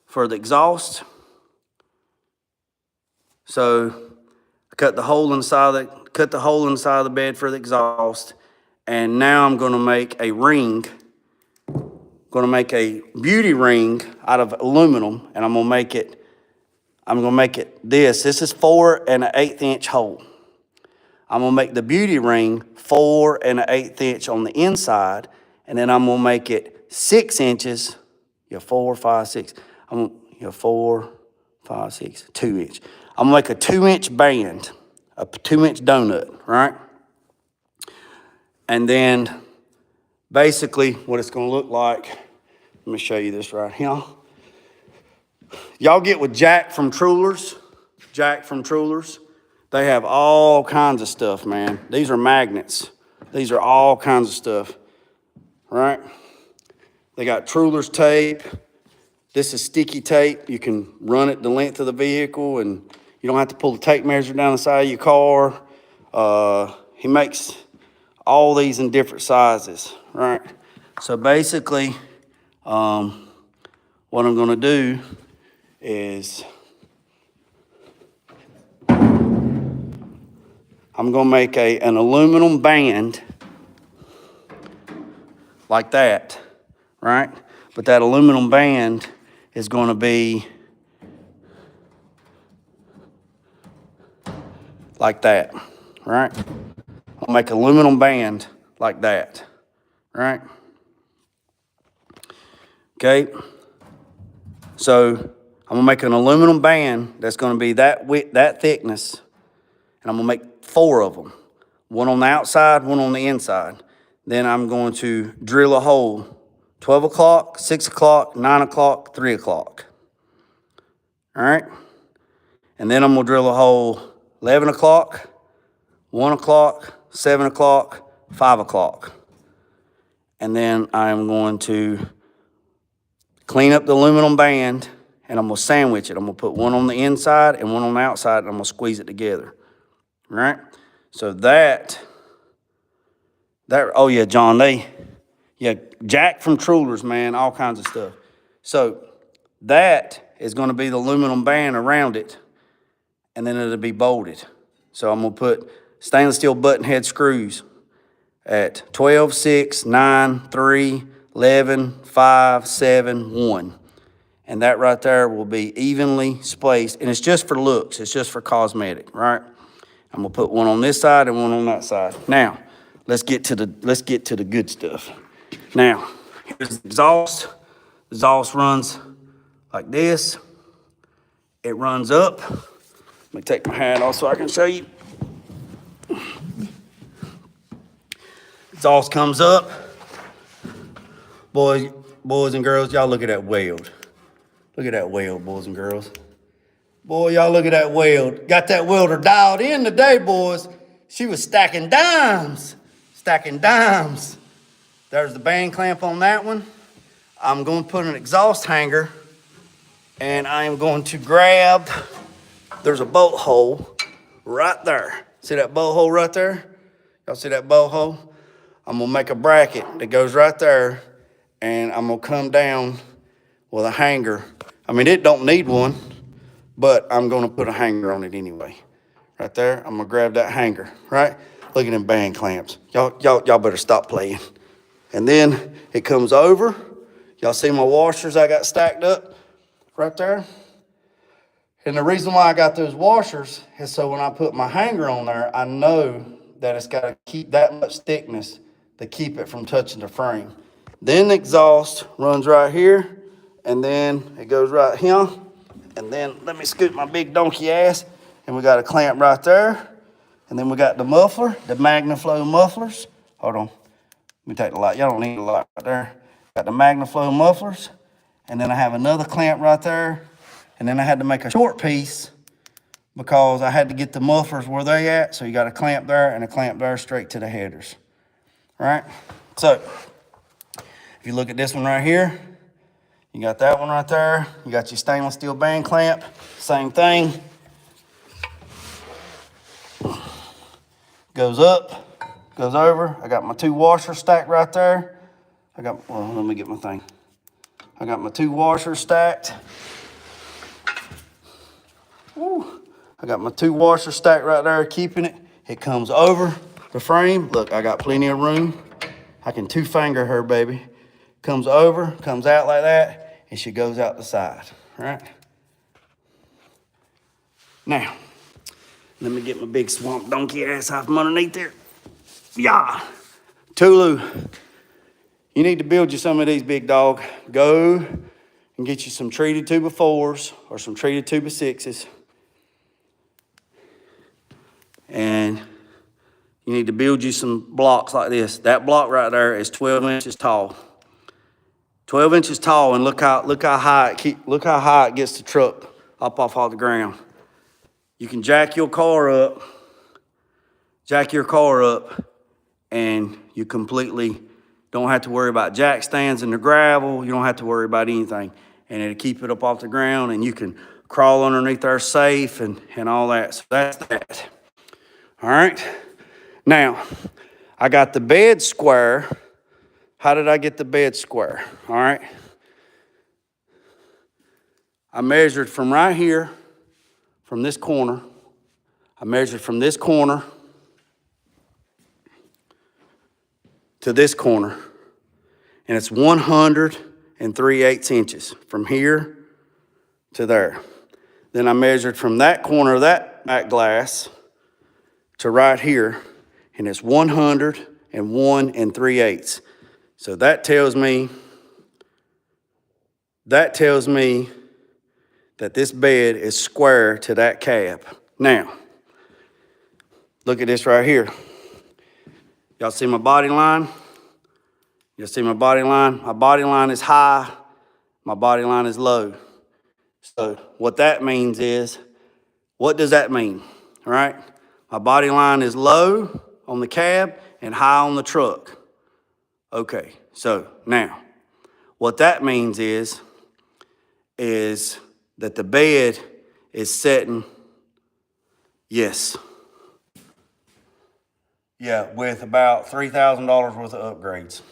Speaker 1: for the exhaust. So, cut the hole inside of the bed for the exhaust. And now I'm gonna make a ring. Gonna make a beauty ring out of aluminum, and I'm gonna make it this. This is 4 1/8 inch hole. I'm gonna make the beauty ring 4 1/8 inch on the inside, and then I'm gonna make it 6 inches. 4, 5, 6. 4, 5, 6, 2 inch. I'm gonna make a 2-inch band, a 2-inch donut, right? And then basically what it's gonna look like, let me show you this right here. Y'all get with Jack from Trulers. They have all kinds of stuff, man. These are magnets. These are all kinds of stuff, right? They got Trulers tape. This is sticky tape. You can run it the length of the vehicle, and you don't have to pull the tape measure down the side of your car. He makes all these in different sizes, right? So basically, what I'm gonna do is I'm gonna make an aluminum band like that, right? But that aluminum band is gonna be like that, right? I'll make an aluminum band like that, right? Okay, so I'm gonna make an aluminum band that's gonna be that thickness, and I'm gonna make 4 of them. One on the outside, one on the inside. Then I'm going to drill a hole 12 o'clock, 6 o'clock, 9 o'clock, 3 o'clock. All right? And then I'm gonna drill a hole 11 o'clock, 1 o'clock, 7 o'clock, 5 o'clock. And then I'm going to clean up the aluminum band, and I'm gonna sandwich it. I'm gonna put one on the inside and one on the outside, and I'm gonna squeeze it together. All right? So oh yeah, John, Jack from Trulers, man, all kinds of stuff. So that is gonna be the aluminum band around it, and then it'll be bolted. So I'm gonna put stainless steel button head screws at 12, 6, 9, 3, 11, 5, 7, 1. And that right there will be evenly spaced, and it's just for looks. It's just for cosmetic, right? I'm gonna put one on this side and one on that side. Now, let's get to the good stuff. Now, here's the exhaust. The exhaust runs like this. It runs up. Let me take my hat off so I can show you. Exhaust comes up. Boys and girls, y'all look at that weld. Look at that weld, boys and girls. Boy, y'all look at that weld. Got that welder dialed in today, boys. She was stacking dimes. Stacking dimes. There's the band clamp on that one. I'm going to put an exhaust hanger, and I am going to grab, there's a bolt hole right there. See that bolt hole right there? Y'all see that bolt hole? I'm going to make a bracket that goes right there, and I'm going to come down with a hanger. I mean, it don't need one, but I'm going to put a hanger on it anyway. Right there, I'm going to grab that hanger, right? Look at them band clamps. Y'all better stop playing. And then it comes over. Y'all see my washers I got stacked up right there? And the reason why I got those washers is so when I put my hanger on there, I know that it's got to keep that much thickness to keep it from touching the frame. Then the exhaust runs right here, and then it goes right here. And then let me scoot my big donkey ass, and we got a clamp right there. And then we got the muffler, the MagnaFlow mufflers. Hold on, let me take the light. Y'all don't need a light right there. Got the MagnaFlow mufflers, and then I have another clamp right there. And then I had to make a short piece because I had to get the mufflers where they at. So you got a clamp there and a clamp there straight to the headers. All right, so if you look at this one right here, you got that one right there. You got your stainless steel band clamp, same thing. Goes up, goes over. I got my two washers stacked right there. Well, let me get my thing. I got my two washers stacked. Woo. I got my two washers stacked right there, keeping it. It comes over the frame. Look, I got plenty of room. I can two finger her, baby. Comes over, comes out like that, and she goes out the side, right? Now, let me get my big swamp donkey ass out from underneath there. Yeah. Tulu, you need to build you some of these, big dog. Go and get you some treated 2x4s or some treated 2x6s. And you need to build you some blocks like this. That block right there is 12 inches tall. 12 inches tall, and look how high it gets the truck up off all the ground. You can jack your car up, and you completely don't have to worry about jack stands in the gravel. You don't have to worry about anything, and it'll keep it up off the ground, and you can crawl underneath there safe and all that. So that's that. All right. Now, I got the bed square. How did I get the bed square? All right. I measured from right here, from this corner. I measured from this corner to this corner. And it's 103/8 inches from here to there. Then I measured from that corner of that back glass to right here, and it's 101 3/8. So that tells me that this bed is square to that cab. Now, look at this right here. Y'all see my body line? Y'all see my body line? My body line is high, my body line is low. So what that means is, what does that mean? All right? My body line is low on the cab and high on the truck. Okay, so now, what that means is that the bed is setting, yes. Yeah, with about $3,000 worth of upgrades.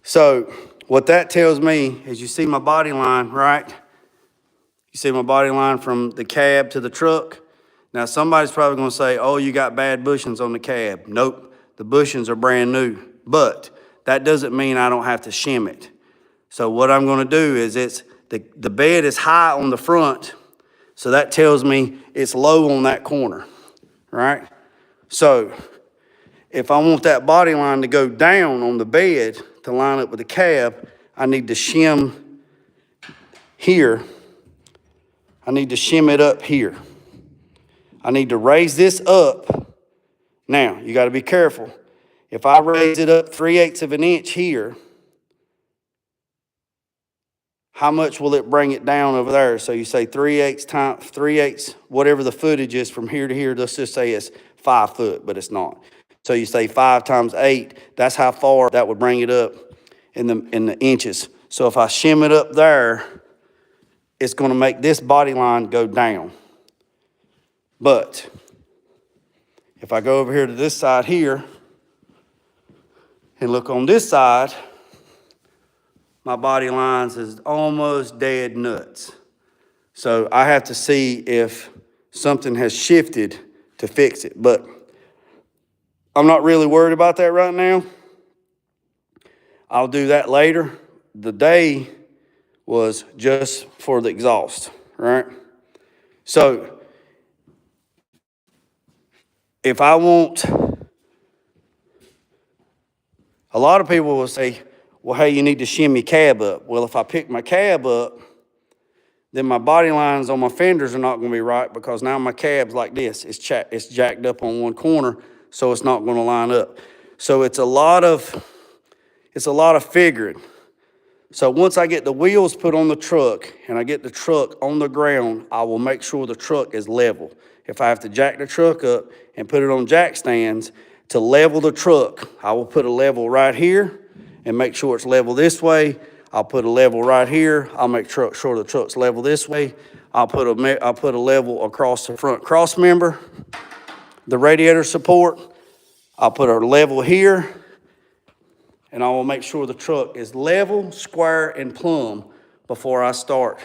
Speaker 1: So what that tells me is, you see my body line, right? You see my body line from the cab to the truck? Now, somebody's probably going to say, oh, you got bad bushings on the cab. Nope, the bushings are brand new. But that doesn't mean I don't have to shim it. So what I'm going to do is, the bed is high on the front, so that tells me it's low on that corner, right? So if I want that body line to go down on the bed to line up with the cab, I need to shim here. I need to shim it up here. I need to raise this up. Now, you got to be careful. If I raise it up 3/8 of an inch here, how much will it bring it down over there? So you say 3/8 times 3/8, whatever the footage is from here to here, let's just say it's 5 foot, but it's not. So you say 5 times 8, that's how far that would bring it up in the inches. So if I shim it up there, it's gonna make this body line go down. But if I go over here to this side here and look on this side, my body lines is almost dead nuts. So I have to see if something has shifted to fix it. But I'm not really worried about that right now. I'll do that later. The day was just for the exhaust, right? So if I want, a lot of people will say, well, hey, you need to shim your cab up. Well, if I pick my cab up, then my body lines on my fenders are not going to be right, because now my cab's like this. It's jacked up on one corner, so it's not going to line up. So it's a lot of figuring. So once I get the wheels put on the truck and I get the truck on the ground, I will make sure the truck is level. If I have to jack the truck up and put it on jack stands to level the truck, I will put a level right here and make sure it's level this way. I'll put a level right here. I'll make sure the truck's level this way. I'll put a level across the front cross member, the radiator support. I'll put a level here, and I will make sure the truck is level, square, and plumb before I start.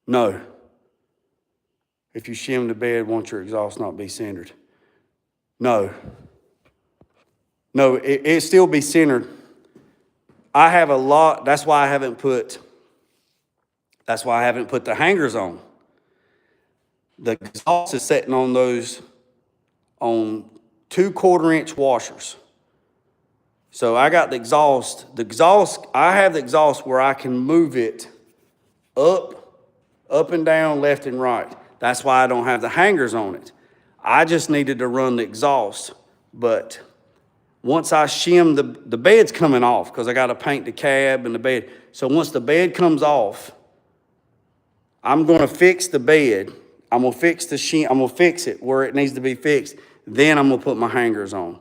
Speaker 1: No. If you shim the bed, won't your exhaust not be centered? No. No, it still be centered. I have a lot, that's why I haven't put the hangers on. The exhaust is sitting on those, on 2 1/4-inch washers. So I got the exhaust, I have the exhaust where I can move it up and down, left and right. That's why I don't have the hangers on it. I just needed to run the exhaust, but once I shim, the bed's coming off because I got to paint the cab and the bed. So once the bed comes off, I'm going to fix the bed. I'm going to fix the shim. I'm going to fix it where it needs to be fixed. Then I'm going to put my hangers on.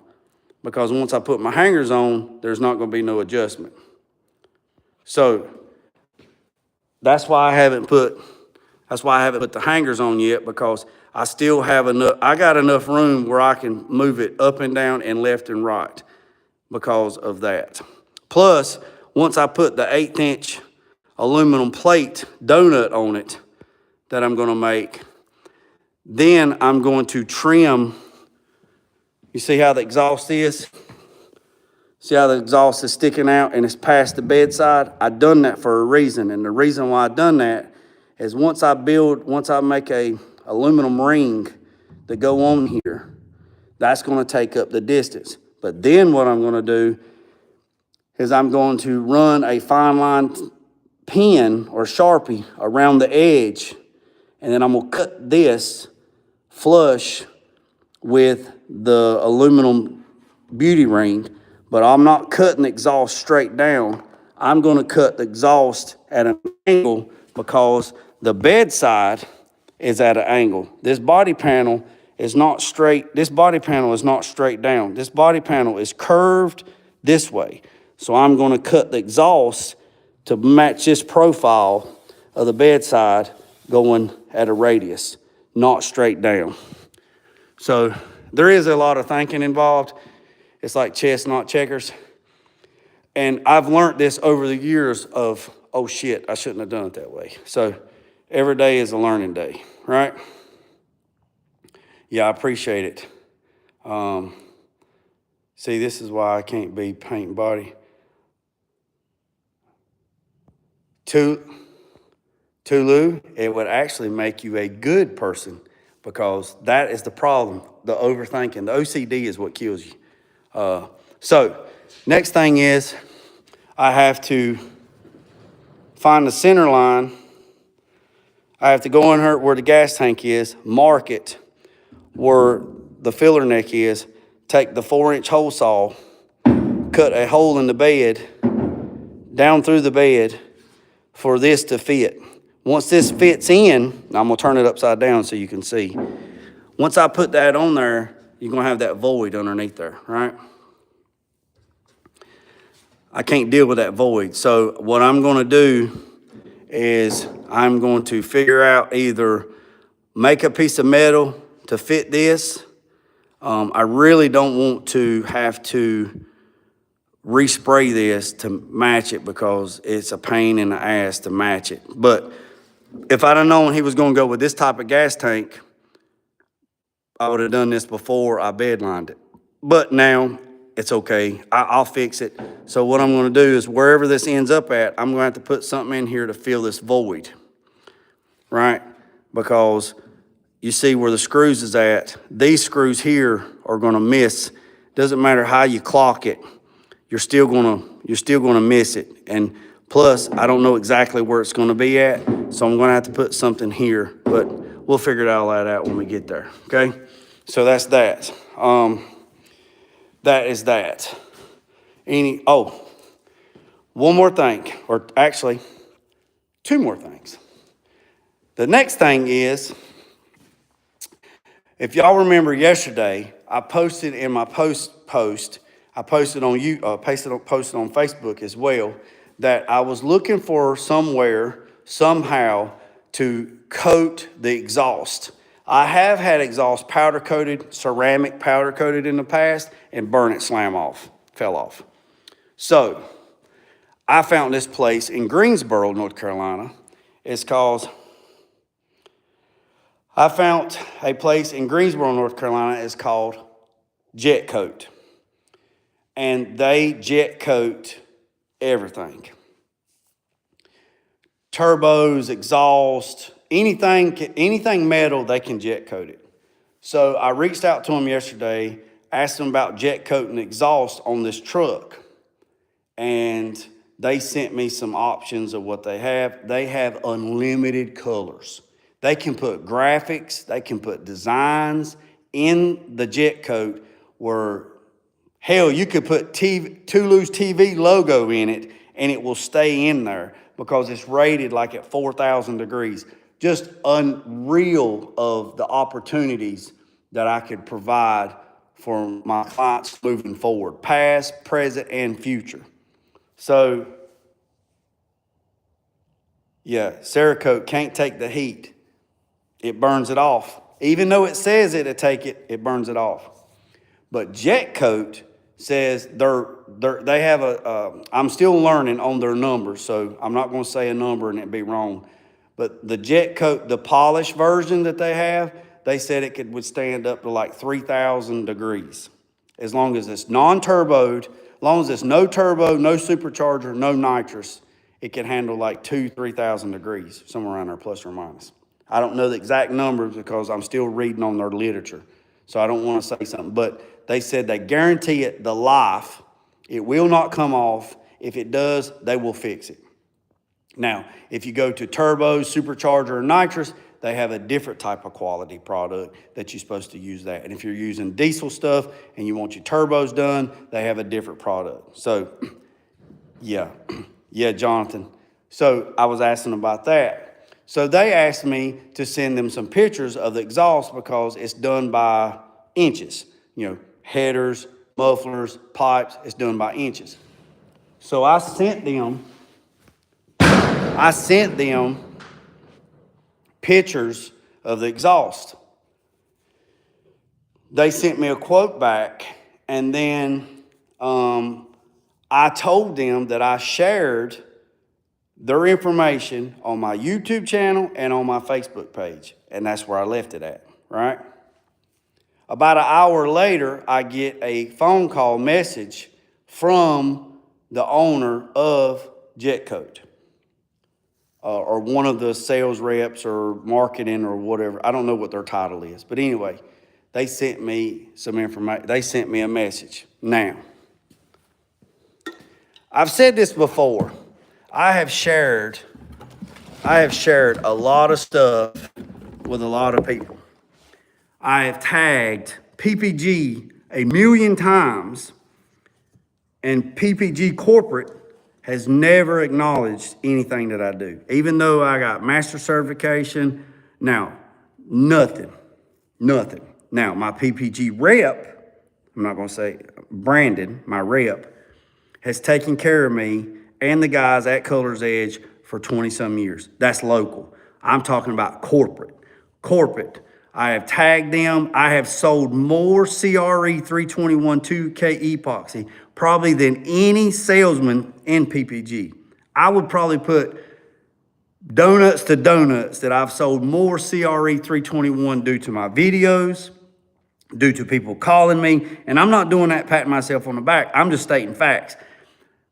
Speaker 1: Because once I put my hangers on, there's not going to be no adjustment. So that's why I haven't put the hangers on yet, because I still have enough, I got enough room where I can move it up and down and left and right because of that. Plus, once I put the 1/8-inch aluminum plate donut on it that I'm gonna make, then I'm going to trim. You see how the exhaust is? See how the exhaust is sticking out and it's past the bedside? I done that for a reason, and the reason why I done that is once I make a aluminum ring to go on here, that's gonna take up the distance. But then what I'm gonna do is I'm going to run a fine line pen or Sharpie around the edge, and then I'm gonna cut this flush with the aluminum beauty ring, but I'm not cutting the exhaust straight down. I'm gonna cut the exhaust at an angle because the bedside is at an angle. This body panel is not straight. This body panel is not straight down. This body panel is curved this way. So I'm gonna cut the exhaust to match this profile of the bedside going at a radius, not straight down. So there is a lot of thinking involved. It's like chess, not checkers. And I've learned this over the years of, oh shit, I shouldn't have done it that way. So every day is a learning day, right? Yeah, I appreciate it. See, this is why I can't be paint and body. Tulu, it would actually make you a good person, because that is the problem, the overthinking. The OCD is what kills you. So next thing is I have to find the center line. I have to go in here where the gas tank is, mark it where the filler neck is, take the 4-inch hole saw, cut a hole in the bed, down through the bed for this to fit. Once this fits in, I'm gonna turn it upside down so you can see. Once I put that on there, you're gonna have that void underneath there, right? I can't deal with that void. So what I'm gonna do is I'm going to figure out either make a piece of metal to fit this. I really don't want to have to respray this to match it because it's a pain in the ass to match it. But if I'd have known he was gonna go with this type of gas tank, I would have done this before I bed lined it. But now it's okay, I'll fix it. So what I'm gonna do is wherever this ends up at, I'm gonna have to put something in here to fill this void, right? Because you see where the screws is at, these screws here are gonna miss. Doesn't matter how you clock it, you're still gonna miss it. And plus, I don't know exactly where it's gonna be at, so I'm gonna have to put something here, but we'll figure all that out when we get there, okay? So that's that. That is that. One more thing, or actually, 2 more things. The next thing is, if y'all remember yesterday, I posted in my post, I posted on posted on Facebook as well, that I was looking for somewhere, somehow, to coat the exhaust. I have had exhaust powder coated, ceramic powder coated in the past, and burn it fell off. So I found this place in Greensboro, North Carolina. I found a place in Greensboro, North Carolina. It's called Jet Coat. And they jet coat everything. Turbos, exhaust, anything metal, they can jet coat it. So I reached out to them yesterday, asked them about jet coating exhaust on this truck. And they sent me some options of what they have. They have unlimited colors. They can put graphics, they can put designs in the jet coat where, hell, you could put Tulu's TV logo in it and it will stay in there because it's rated like at 4,000 degrees. Just unreal of the opportunities that I could provide for my clients moving forward, past, present, and future. So, yeah, Cerakote can't take the heat. It burns it off. Even though it says it'll take it, it burns it off. But Jet Coat says they have I'm still learning on their numbers, so I'm not going to say a number and it'd be wrong. But the Jet Coat, the polished version that they have, they said it could withstand up to like 3,000 degrees. As long as it's non-turboed, as long as it's no turbo, no supercharger, no nitrous, it can handle like 3,000 degrees, somewhere around there, plus or minus. I don't know the exact numbers because I'm still reading on their literature, so I don't want to say something. But they said they guarantee it the life. It will not come off. If it does, they will fix it. Now, if you go to turbo, supercharger, or nitrous, they have a different type of quality product that you're supposed to use that. And if you're using diesel stuff and you want your turbos done, they have a different product. So, yeah, Jonathan. So I was asking about that. So they asked me to send them some pictures of the exhaust because it's done by inches. You know, headers, mufflers, pipes, it's done by inches. So I sent them pictures of the exhaust. They sent me a quote back, and then I told them that I shared their information on my YouTube channel and on my Facebook page, and that's where I left it at, right? About an hour later, I get a phone call message from the owner of Jet Coat, or one of the sales reps or marketing or whatever. I don't know what their title is, but anyway, they sent me some information. They sent me a message. Now, I've said this before. I have shared I have shared a lot of stuff with a lot of people. I have tagged PPG a million times, and PPG corporate has never acknowledged anything that I do. Even though I got master certification, now, nothing. Now, my PPG rep, I'm not gonna say Brandon, my rep, has taken care of me and the guys at Color's Edge for 20-some years. That's local. I'm talking about corporate. I have tagged them. I have sold more CRE 321 2K epoxy probably than any salesman in PPG. I would probably put donuts to donuts that I've sold more CRE 321 due to my videos, due to people calling me. And I'm not doing that patting myself on the back. I'm just stating facts.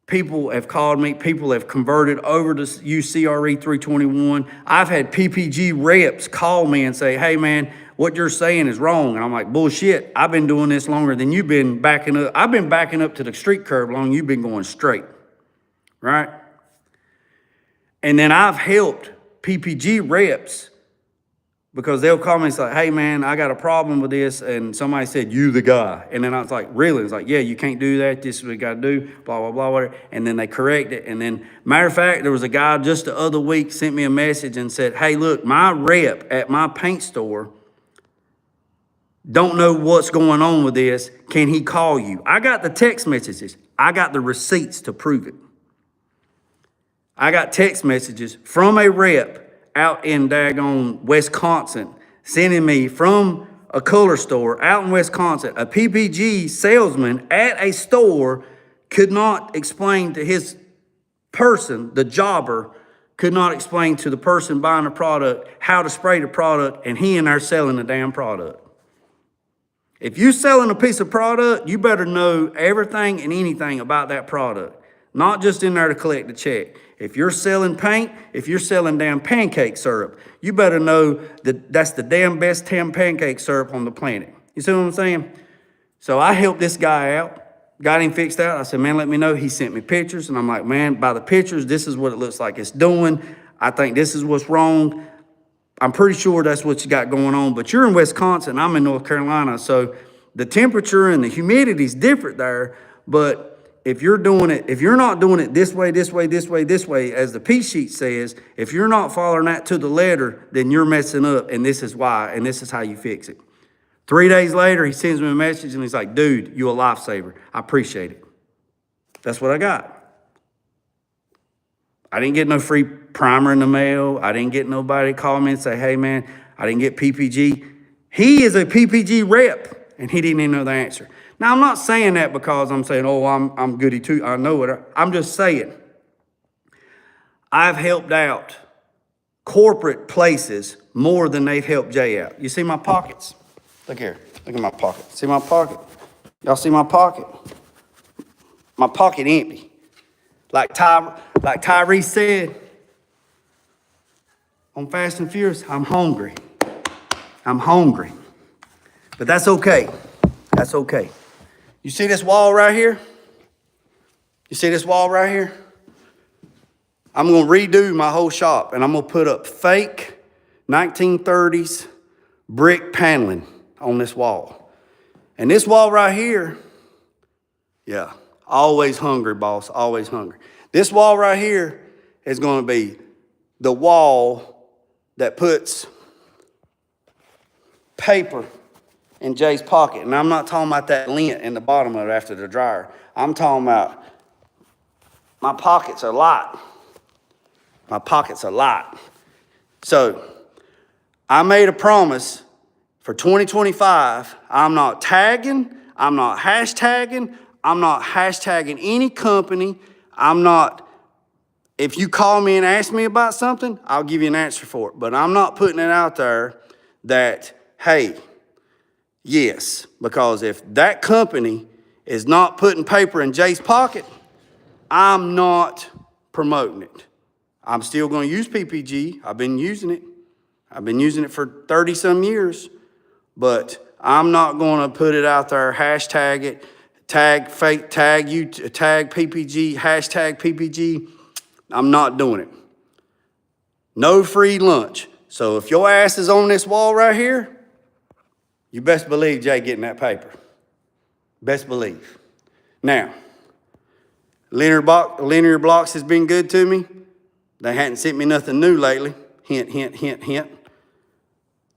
Speaker 1: People have called me. People have converted over to use CRE 321. I've had PPG reps call me and say, hey, man, what you're saying is wrong. And I'm like, bullshit. I've been doing this longer than you've been backing up. I've been backing up to the street curb long. You've been going straight, right? And then I've helped PPG reps because they'll call me and say, hey, man, I got a problem with this. And somebody said, you the guy. And then I was like, really? It's like, yeah, you can't do that. This is what you got to do, blah, blah, blah, whatever. And then they correct it. And then, matter of fact, there was a guy just the other week sent me a message and said, hey, look, my rep at my paint store don't know what's going on with this. Can he call you? I got the text messages. I got the receipts to prove it. I got text messages from a rep out in daggone Wisconsin sending me from a color store out in Wisconsin. A PPG salesman at a store could not explain to his person, the jobber, could not explain to the person buying the product how to spray the product, and he and they're selling the damn product. If you're selling a piece of product, you better know everything and anything about that product, not just in there to collect the check. If you're selling paint, if you're selling damn pancake syrup, you better know that that's the damn best damn pancake syrup on the planet. You see what I'm saying? So I helped this guy out, got him fixed out. I said, man, let me know. He sent me pictures, and I'm like, man, by the pictures, this is what it looks like it's doing. I think this is what's wrong. I'm pretty sure that's what you got going on, but you're in Wisconsin, I'm in North Carolina, so the temperature and the humidity is different there, but if you're not doing it this way, as the piece sheet says, if you're not following that to the letter, then you're messing up, and this is why, and this is how you fix it. 3 days later, he sends me a message, and he's like, dude, you a lifesaver. I appreciate it. That's what I got. I didn't get no free primer in the mail. I didn't get nobody call me and say, hey, man, I didn't get PPG. He is a PPG rep, and he didn't even know the answer. Now, I'm not saying that because I'm saying, oh, I'm goody too. I know it. I'm just saying I've helped out corporate places more than they've helped Jay out. You see my pockets? Look here. Look at my pocket. See my pocket? Y'all see my pocket? My pocket empty. Like Tyrese said on Fast and Furious, I'm hungry. I'm hungry. But that's okay. That's okay. You see this wall right here? You see this wall right here? I'm going to redo my whole shop, and I'm going to put up fake 1930s brick paneling on this wall. And this wall right here, yeah. Always hungry, boss, always hungry. This wall right here is going to be the wall that puts paper in Jay's pocket. And I'm not talking about that lint in the bottom of it after the dryer. I'm talking about my pockets are light. My pockets are light. So I made a promise for 2025. I'm not tagging. I'm not hashtagging. I'm not hashtagging any company. If you call me and ask me about something, I'll give you an answer for it. But I'm not putting it out there that, hey, yes, because if that company is not putting paper in Jay's pocket, I'm not promoting it. I'm still going to use PPG. I've been using it. I've been using it for 30-some years. But I'm not going to put it out there, hashtag it, tag PPG, hashtag PPG. I'm not doing it. No free lunch. So if your ass is on this wall right here, you best believe Jay getting that paper. Best believe. Now, Linear Blocks has been good to me. They hadn't sent me nothing new lately. Hint, hint, hint, hint.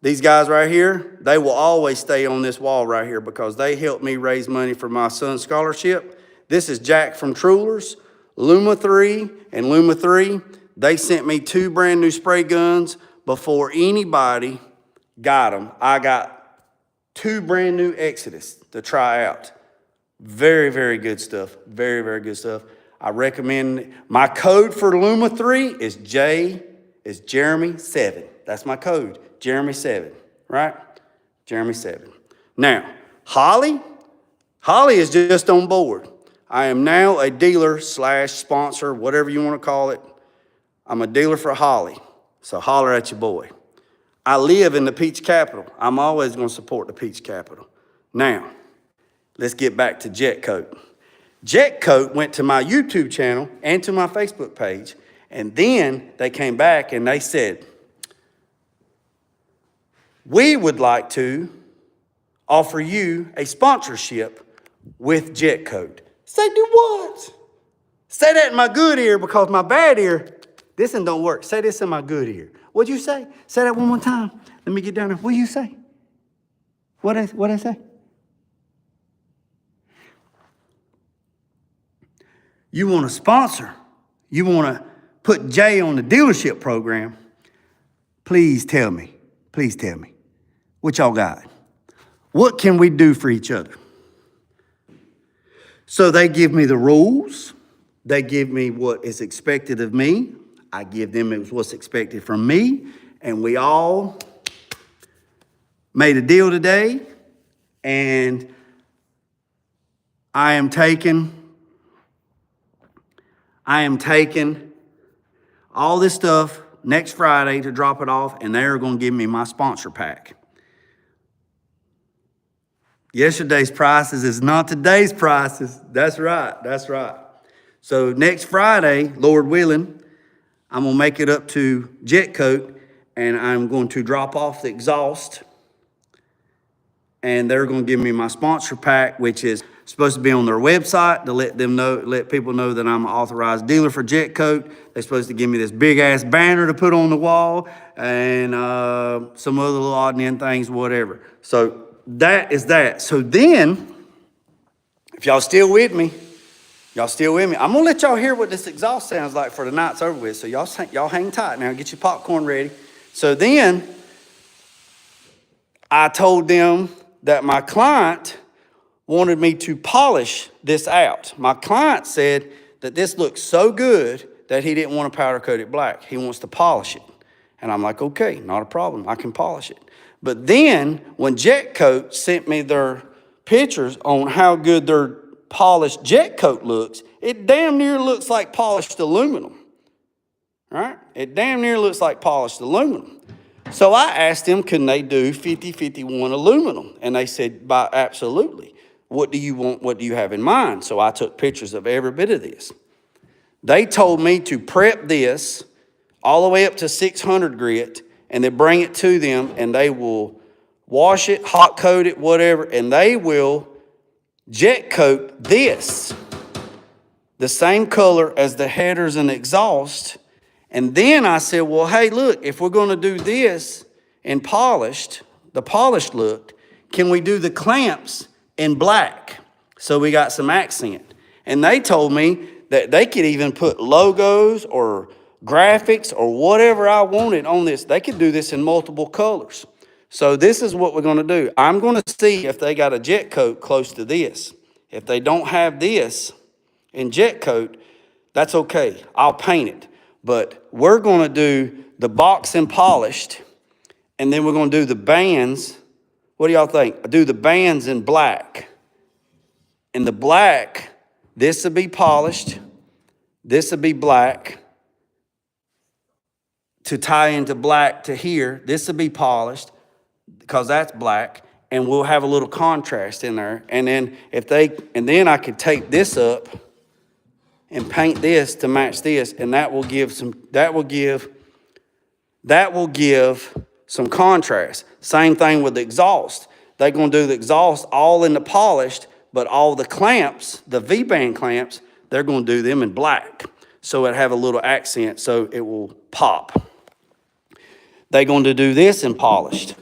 Speaker 1: These guys right here, they will always stay on this wall right here because they helped me raise money for my son's scholarship. This is Jack from Trulers, Luma 3 and Luma 3. They sent me 2 brand new spray guns before anybody got them. I got 2 brand new Exodus to try out. Very, very good stuff. Very, very good stuff. I recommend, my code for Luma 3 is Jeremy 7. That's my code, Jeremy 7, right? Jeremy 7. Now, Holly is just on board. I am now a dealer / sponsor, whatever you want to call it. I'm a dealer for Holly, so holler at your boy. I live in the Peach Capital. I'm always going to support the Peach Capital. Now, let's get back to Jet Coat. Jet Coat went to my YouTube channel and to my Facebook page, and then they came back and they said, we would like to offer you a sponsorship with Jet Coat. Say, do what? Say that in my good ear because my bad ear, this one don't work. Say this in my good ear. What'd you say? Say that one more time. Let me get down there. What do you say? What'd I say? You want to sponsor? You want to put Jay on the dealership program? Please tell me. Please tell me. What y'all got? What can we do for each other? So they give me the rules. They give me what is expected of me. I give them what's expected from me. And we all made a deal today. And I am taking all this stuff next Friday to drop it off, and they're going to give me my sponsor pack. Yesterday's prices is not today's prices. That's right. That's right. So next Friday, Lord willing, I'm going to make it up to Jet Coat, and I'm going to drop off the exhaust, and they're going to give me my sponsor pack, which is supposed to be on their website to let people know that I'm an authorized dealer for Jet Coat. They're supposed to give me this big ass banner to put on the wall and some other little odd and end things, whatever. So that is that. So then, if y'all still with me, I'm gonna let y'all hear what this exhaust sounds like for the night's over with. So y'all hang tight now, get your popcorn ready. So then, I told them that my client wanted me to polish this out. My client said that this looks so good that he didn't want to powder coat it black. He wants to polish it. And I'm like, okay, not a problem. I can polish it. But then when Jet Coat sent me their pictures on how good their polished Jet Coat looks, it damn near looks like polished aluminum. Right? It damn near looks like polished aluminum. So I asked them, can they do 50-51 aluminum? And they said, absolutely. What do you want? What do you have in mind? So I took pictures of every bit of this. They told me to prep this all the way up to 600 grit and then bring it to them, and they will wash it, hot coat it, whatever, and they will Jet Coat this the same color as the headers and exhaust. And then I said, well, hey, look, if we're going to do this in polished, the polished look, can we do the clamps in black? So we got some accent. And they told me that they could even put logos or graphics or whatever I wanted on this. They could do this in multiple colors. So this is what we're going to do. I'm going to see if they got a Jet Coat close to this. If they don't have this in Jet Coat, that's okay. I'll paint it. But we're going to do the box and polished, and then we're going to do the bands. What do y'all think? Do the bands in black. In the black, this will be polished. This will be black. To tie into black to here, this will be polished because that's black, and we'll have a little contrast in there. And then then I could tape this up and paint this to match this, and that will give That will give some contrast. Same thing with the exhaust. They're going to do the exhaust all in the polished, but all the clamps, the V-band clamps, they're going to do them in black. So it have a little accent so it will pop. They're going to do this in polished.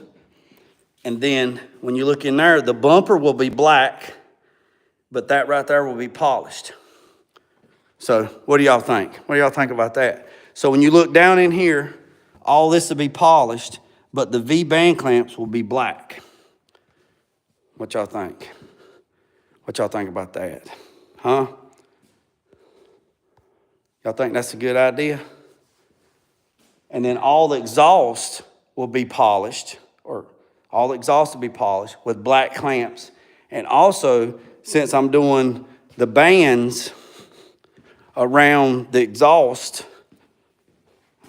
Speaker 1: And then when you look in there, the bumper will be black, but that right there will be polished. So what do y'all think? What do y'all think about that? So when you look down in here, all this will be polished, but the V-band clamps will be black. What y'all think? What y'all think about that? Huh? Y'all think that's a good idea? And then all the exhaust will be polished, or all the exhaust will be polished with black clamps. And also, since I'm doing the bands around the exhaust,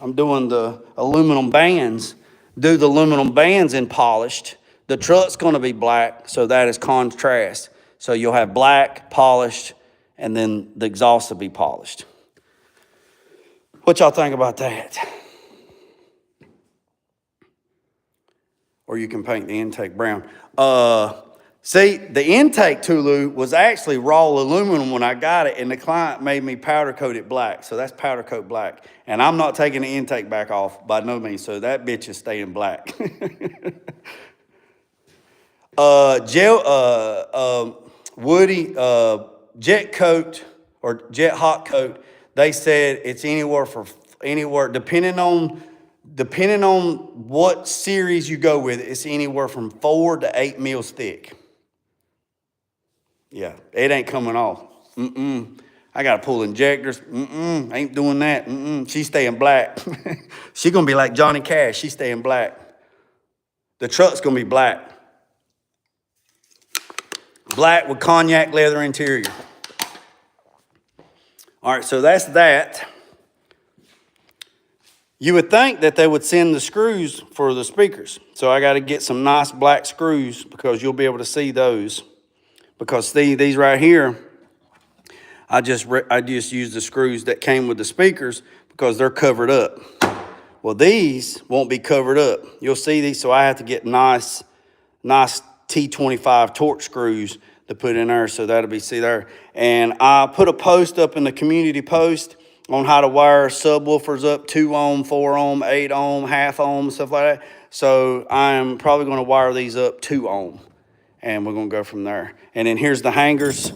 Speaker 1: I'm doing the aluminum bands, do the aluminum bands in polished. The truck's gonna be black, so that is contrast. So you'll have black, polished, and then the exhaust will be polished. What y'all think about that? Or you can paint the intake brown. See, the intake Tulu was actually raw aluminum when I got it, and the client made me powder coat it black. So that's powder coat black. And I'm not taking the intake back off by no means, so that bitch is staying black. Woody, jet coat or jet hot coat, they said it's anywhere, depending on what series you go with, it's anywhere from 4 to 8 mils thick. Yeah, it ain't coming off. I got to pull injectors. Ain't doing that. She's staying black. She going to be like Johnny Cash. She's staying black. The truck's going to be black. Black with cognac leather interior. All right, so that's that. You would think that they would send the screws for the speakers. So I got to get some nice black screws because you'll be able to see those. Because see, these right here, I just used the screws that came with the speakers because they're covered up. Well, these won't be covered up. You'll see these, so I have to get nice T25 torque screws to put in there, so that'll be, see there. And I put a post up in the community post on how to wire subwoofers up 2 ohm, 4 ohm, 8 ohm, half ohm, stuff like that. So I'm probably going to wire these up 2 ohm. And we're going to go from there. And then here's the hangers.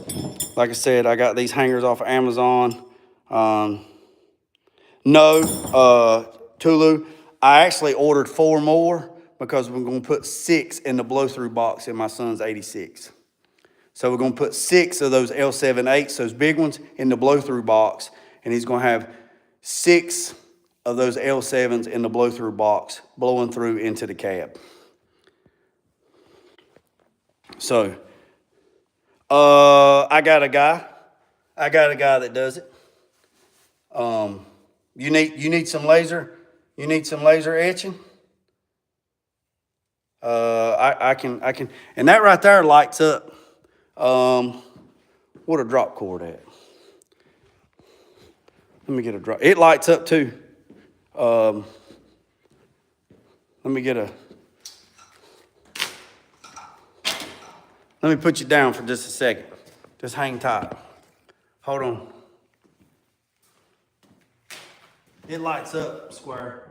Speaker 1: Like I said, I got these hangers off of Amazon. Tulu, I actually ordered 4 more because we're going to put 6 in the blow-through box in my son's 86. So we're going to put 6 of those L78s, those big ones, in the blow-through box. And he's going to have 6 of those L7s in the blow-through box blowing through into the cab. So, I got a guy that does it. You need some laser? You need some laser etching? I can, and that right there lights up. What a drop cord at? Let me get a drop. It lights up too. Let me put you down for just a second. Just hang tight. Hold on. It lights up, square.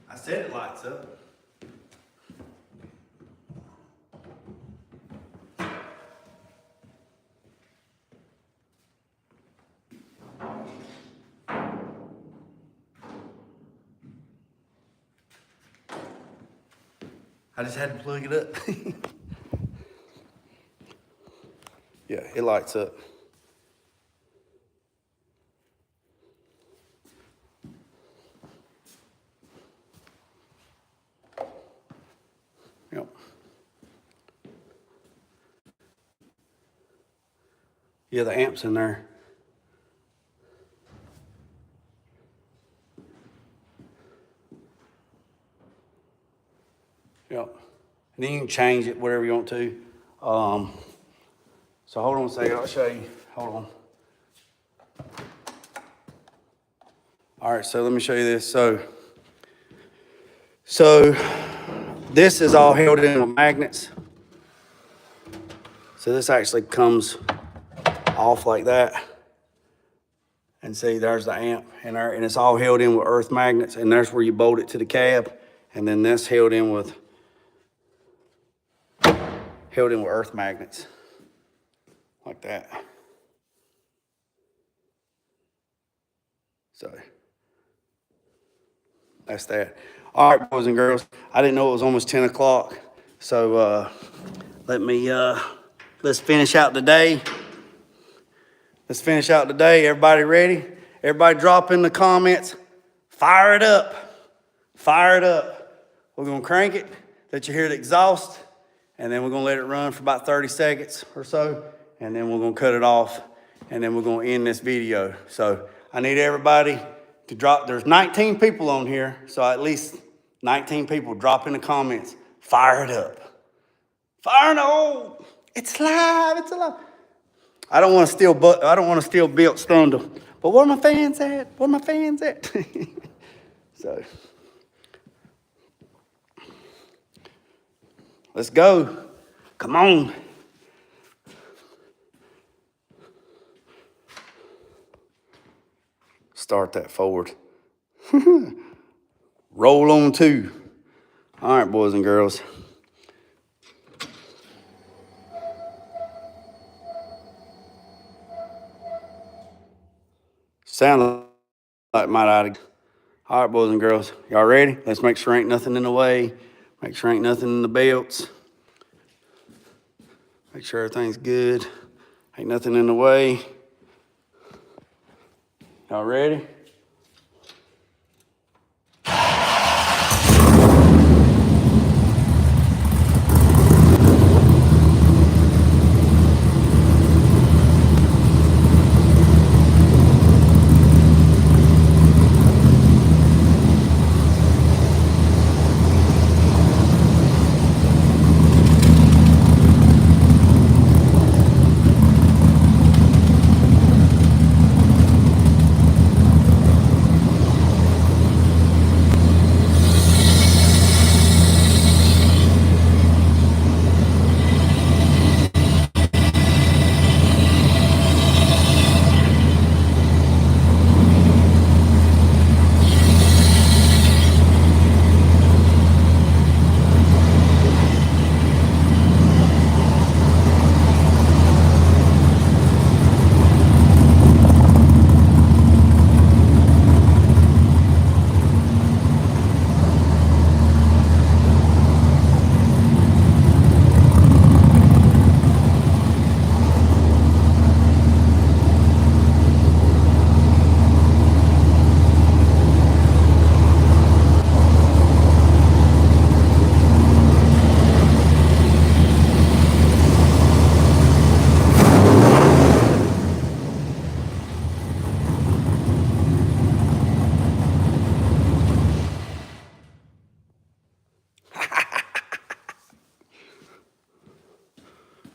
Speaker 1: I said it lights up. I just had to plug it up. Yeah, it lights up. Yeah, the amp's in there. Yep. And then you can change it whatever you want to. So hold on a second, I'll show you. Hold on. All right, so let me show you this. So this is all held in with magnets. So this actually comes off like that. And see, there's the amp in there, and it's all held in with earth magnets, and there's where you bolt it to the cab. And then this held in with earth magnets, like that. So that's that. All right, boys and girls, I didn't know it was almost 10 o'clock. So let's finish out the day. Let's finish out the day. Everybody ready? Everybody drop in the comments. Fire it up. Fire it up. We're gonna crank it, let you hear the exhaust, and then we're gonna let it run for about 30 seconds or so, and then we're gonna cut it off, and then we're gonna end this video. So I need everybody to drop, there's 19 people on here, so at least 19 people drop in the comments. Fire it up. Fire it up. It's live, it's alive. I don't want to steal Bilt's thunder, but where my fans at? Where my fans at? So let's go. Come on. Start that forward. Roll on 2. All right, boys and girls. Sound like my idea. All right, boys and girls, y'all ready? Let's make sure ain't nothing in the way. Make sure ain't nothing in the belts. Make sure everything's good. Ain't nothing in the way. Y'all ready?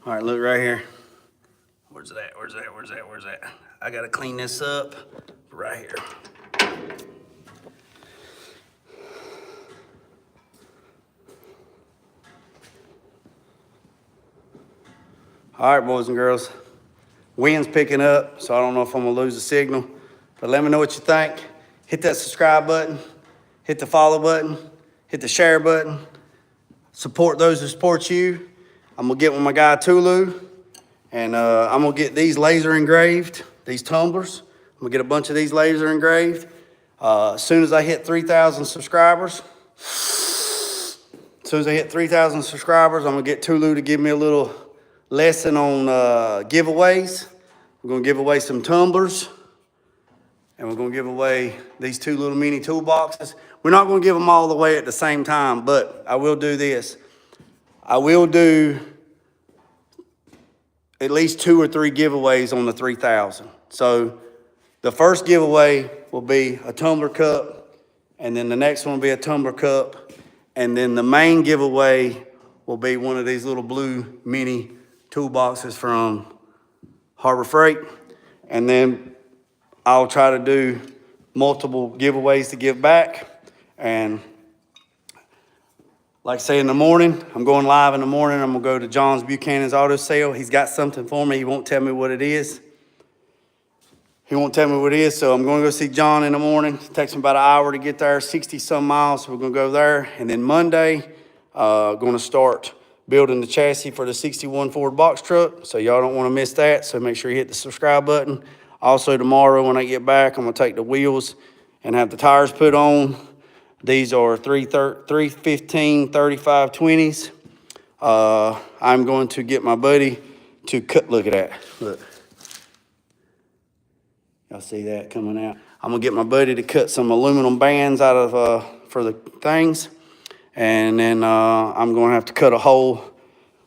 Speaker 1: All right, look right here. Where's that? Where's that? Where's that? Where's that? I gotta clean this up right here. All right, boys and girls. Wind's picking up, so I don't know if I'm gonna lose the signal, but let me know what you think. Hit that subscribe button, hit the follow button, hit the share button. Support those who support you. I'm gonna get with my guy Tulu, and I'm gonna get these laser engraved, these tumblers. I'm gonna get a bunch of these laser engraved. As soon as I hit 3,000 subscribers, I'm gonna get Tulu to give me a little lesson on giveaways. We're gonna give away some tumblers, and we're gonna give away these 2 little mini toolboxes. We're not gonna give them all the way at the same time, but I will do this. I will do at least 2 or 3 giveaways on the 3,000. So the first giveaway will be a tumbler cup, and then the next one will be a tumbler cup, and then the main giveaway will be one of these little blue mini toolboxes from Harbor Freight. And then I'll try to do multiple giveaways to give back. And like I say, in the morning, I'm going live in the morning. I'm gonna go to John's Buchanan's auto sale. He's got something for me. He won't tell me what it is. He won't tell me what it is, so I'm gonna go see John in the morning. It takes me about an hour to get there, 60 some miles, so we're gonna go there. And then Monday, gonna start building the chassis for the 61 Ford box truck, so y'all don't wanna miss that, so make sure you hit the subscribe button. Also tomorrow when I get back, I'm gonna take the wheels and have the tires put on. These are 315 35 20s. I'm going to get my buddy to cut, look at that, look. Y'all see that coming out? I'm gonna get my buddy to cut some aluminum bands out of, for the things. And then I'm gonna have to cut a hole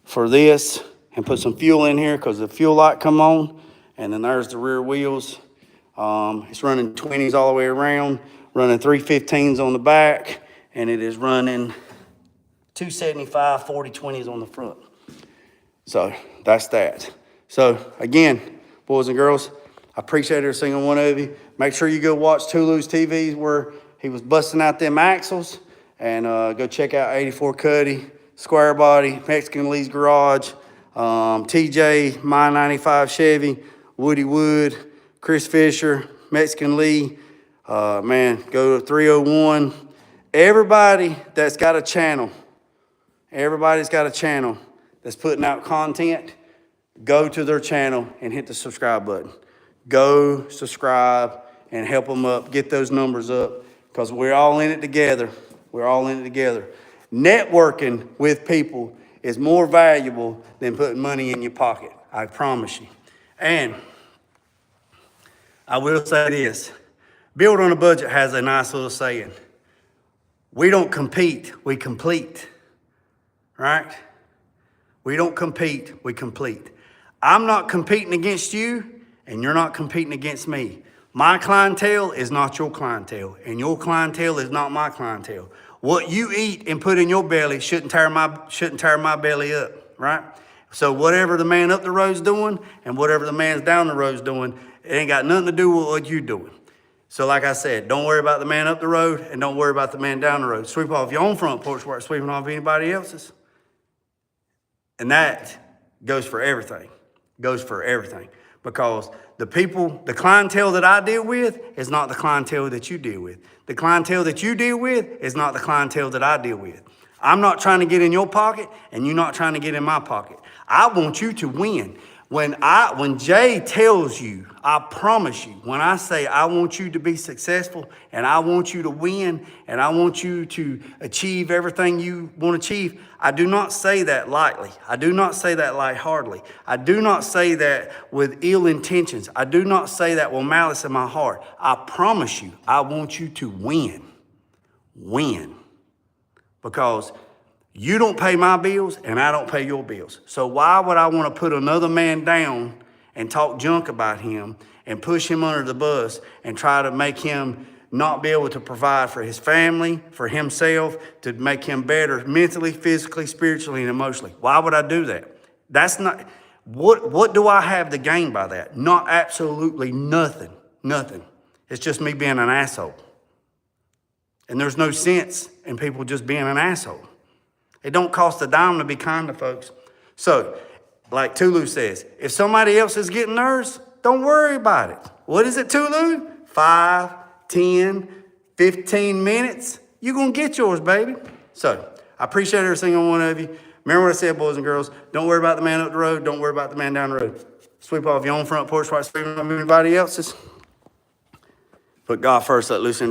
Speaker 1: for this and put some fuel in here because the fuel light come on. And then there's the rear wheels. It's running 20s all the way around, running 315s on the back, and it is running 275 40/20s on the front. So that's that. So again, boys and girls, I appreciate every single one of you. Make sure you go watch Tulu TV where he was busting out them axles, and go check out 84 Cuddy, Square Body, Mexican Lee's Garage, TJ, My 95 Chevy, Woody Wood, Chris Fisher, Mexican Lee, man, go to 301. Everybody that's got a channel, everybody's got a channel that's putting out content, go to their channel and hit the subscribe button. Go subscribe and help them up, get those numbers up, because we're all in it together. We're all in it together. Networking with people is more valuable than putting money in your pocket. I promise you. And I will say this, Build on a Budget has a nice little saying. We don't compete, we complete, right? We don't compete, we complete. I'm not competing against you, and you're not competing against me. My clientele is not your clientele, and your clientele is not my clientele. What you eat and put in your belly shouldn't tear my belly up, right? So whatever the man up the road's doing and whatever the man's down the road's doing, it ain't got nothing to do with what you're doing. So like I said, don't worry about the man up the road and don't worry about the man down the road. Sweep off your own front porch while sweeping off anybody else's. And that goes for everything. Goes for everything. Because the people, the clientele that I deal with is not the clientele that you deal with. The clientele that you deal with is not the clientele that I deal with. I'm not trying to get in your pocket and you're not trying to get in my pocket. I want you to win. When Jay tells you, I promise you, when I say I want you to be successful and I want you to win and I want you to achieve everything you want to achieve, I do not say that lightly. I do not say that lightheartedly. I do not say that with ill intentions. I do not say that with malice in my heart. I promise you, I want you to win. Win. Because you don't pay my bills and I don't pay your bills. So why would I want to put another man down and talk junk about him and push him under the bus and try to make him not be able to provide for his family, for himself, to make him better mentally, physically, spiritually, and emotionally? Why would I do that? That's not, what do I have to gain by that? Not absolutely nothing, nothing. It's just me being an asshole. And there's no sense in people just being an asshole. It don't cost a dime to be kind to folks. So, like Tulu says, if somebody else is getting theirs, don't worry about it. What is it, Tulu? 5, 10, 15 minutes. You're going to get yours, baby. So, I appreciate every single one of you. Remember what I said, boys and girls. Don't worry about the man up the road. Don't worry about the man down the road. Sweep off your own front porch while sweeping on anybody else's. Put God first, let loose in.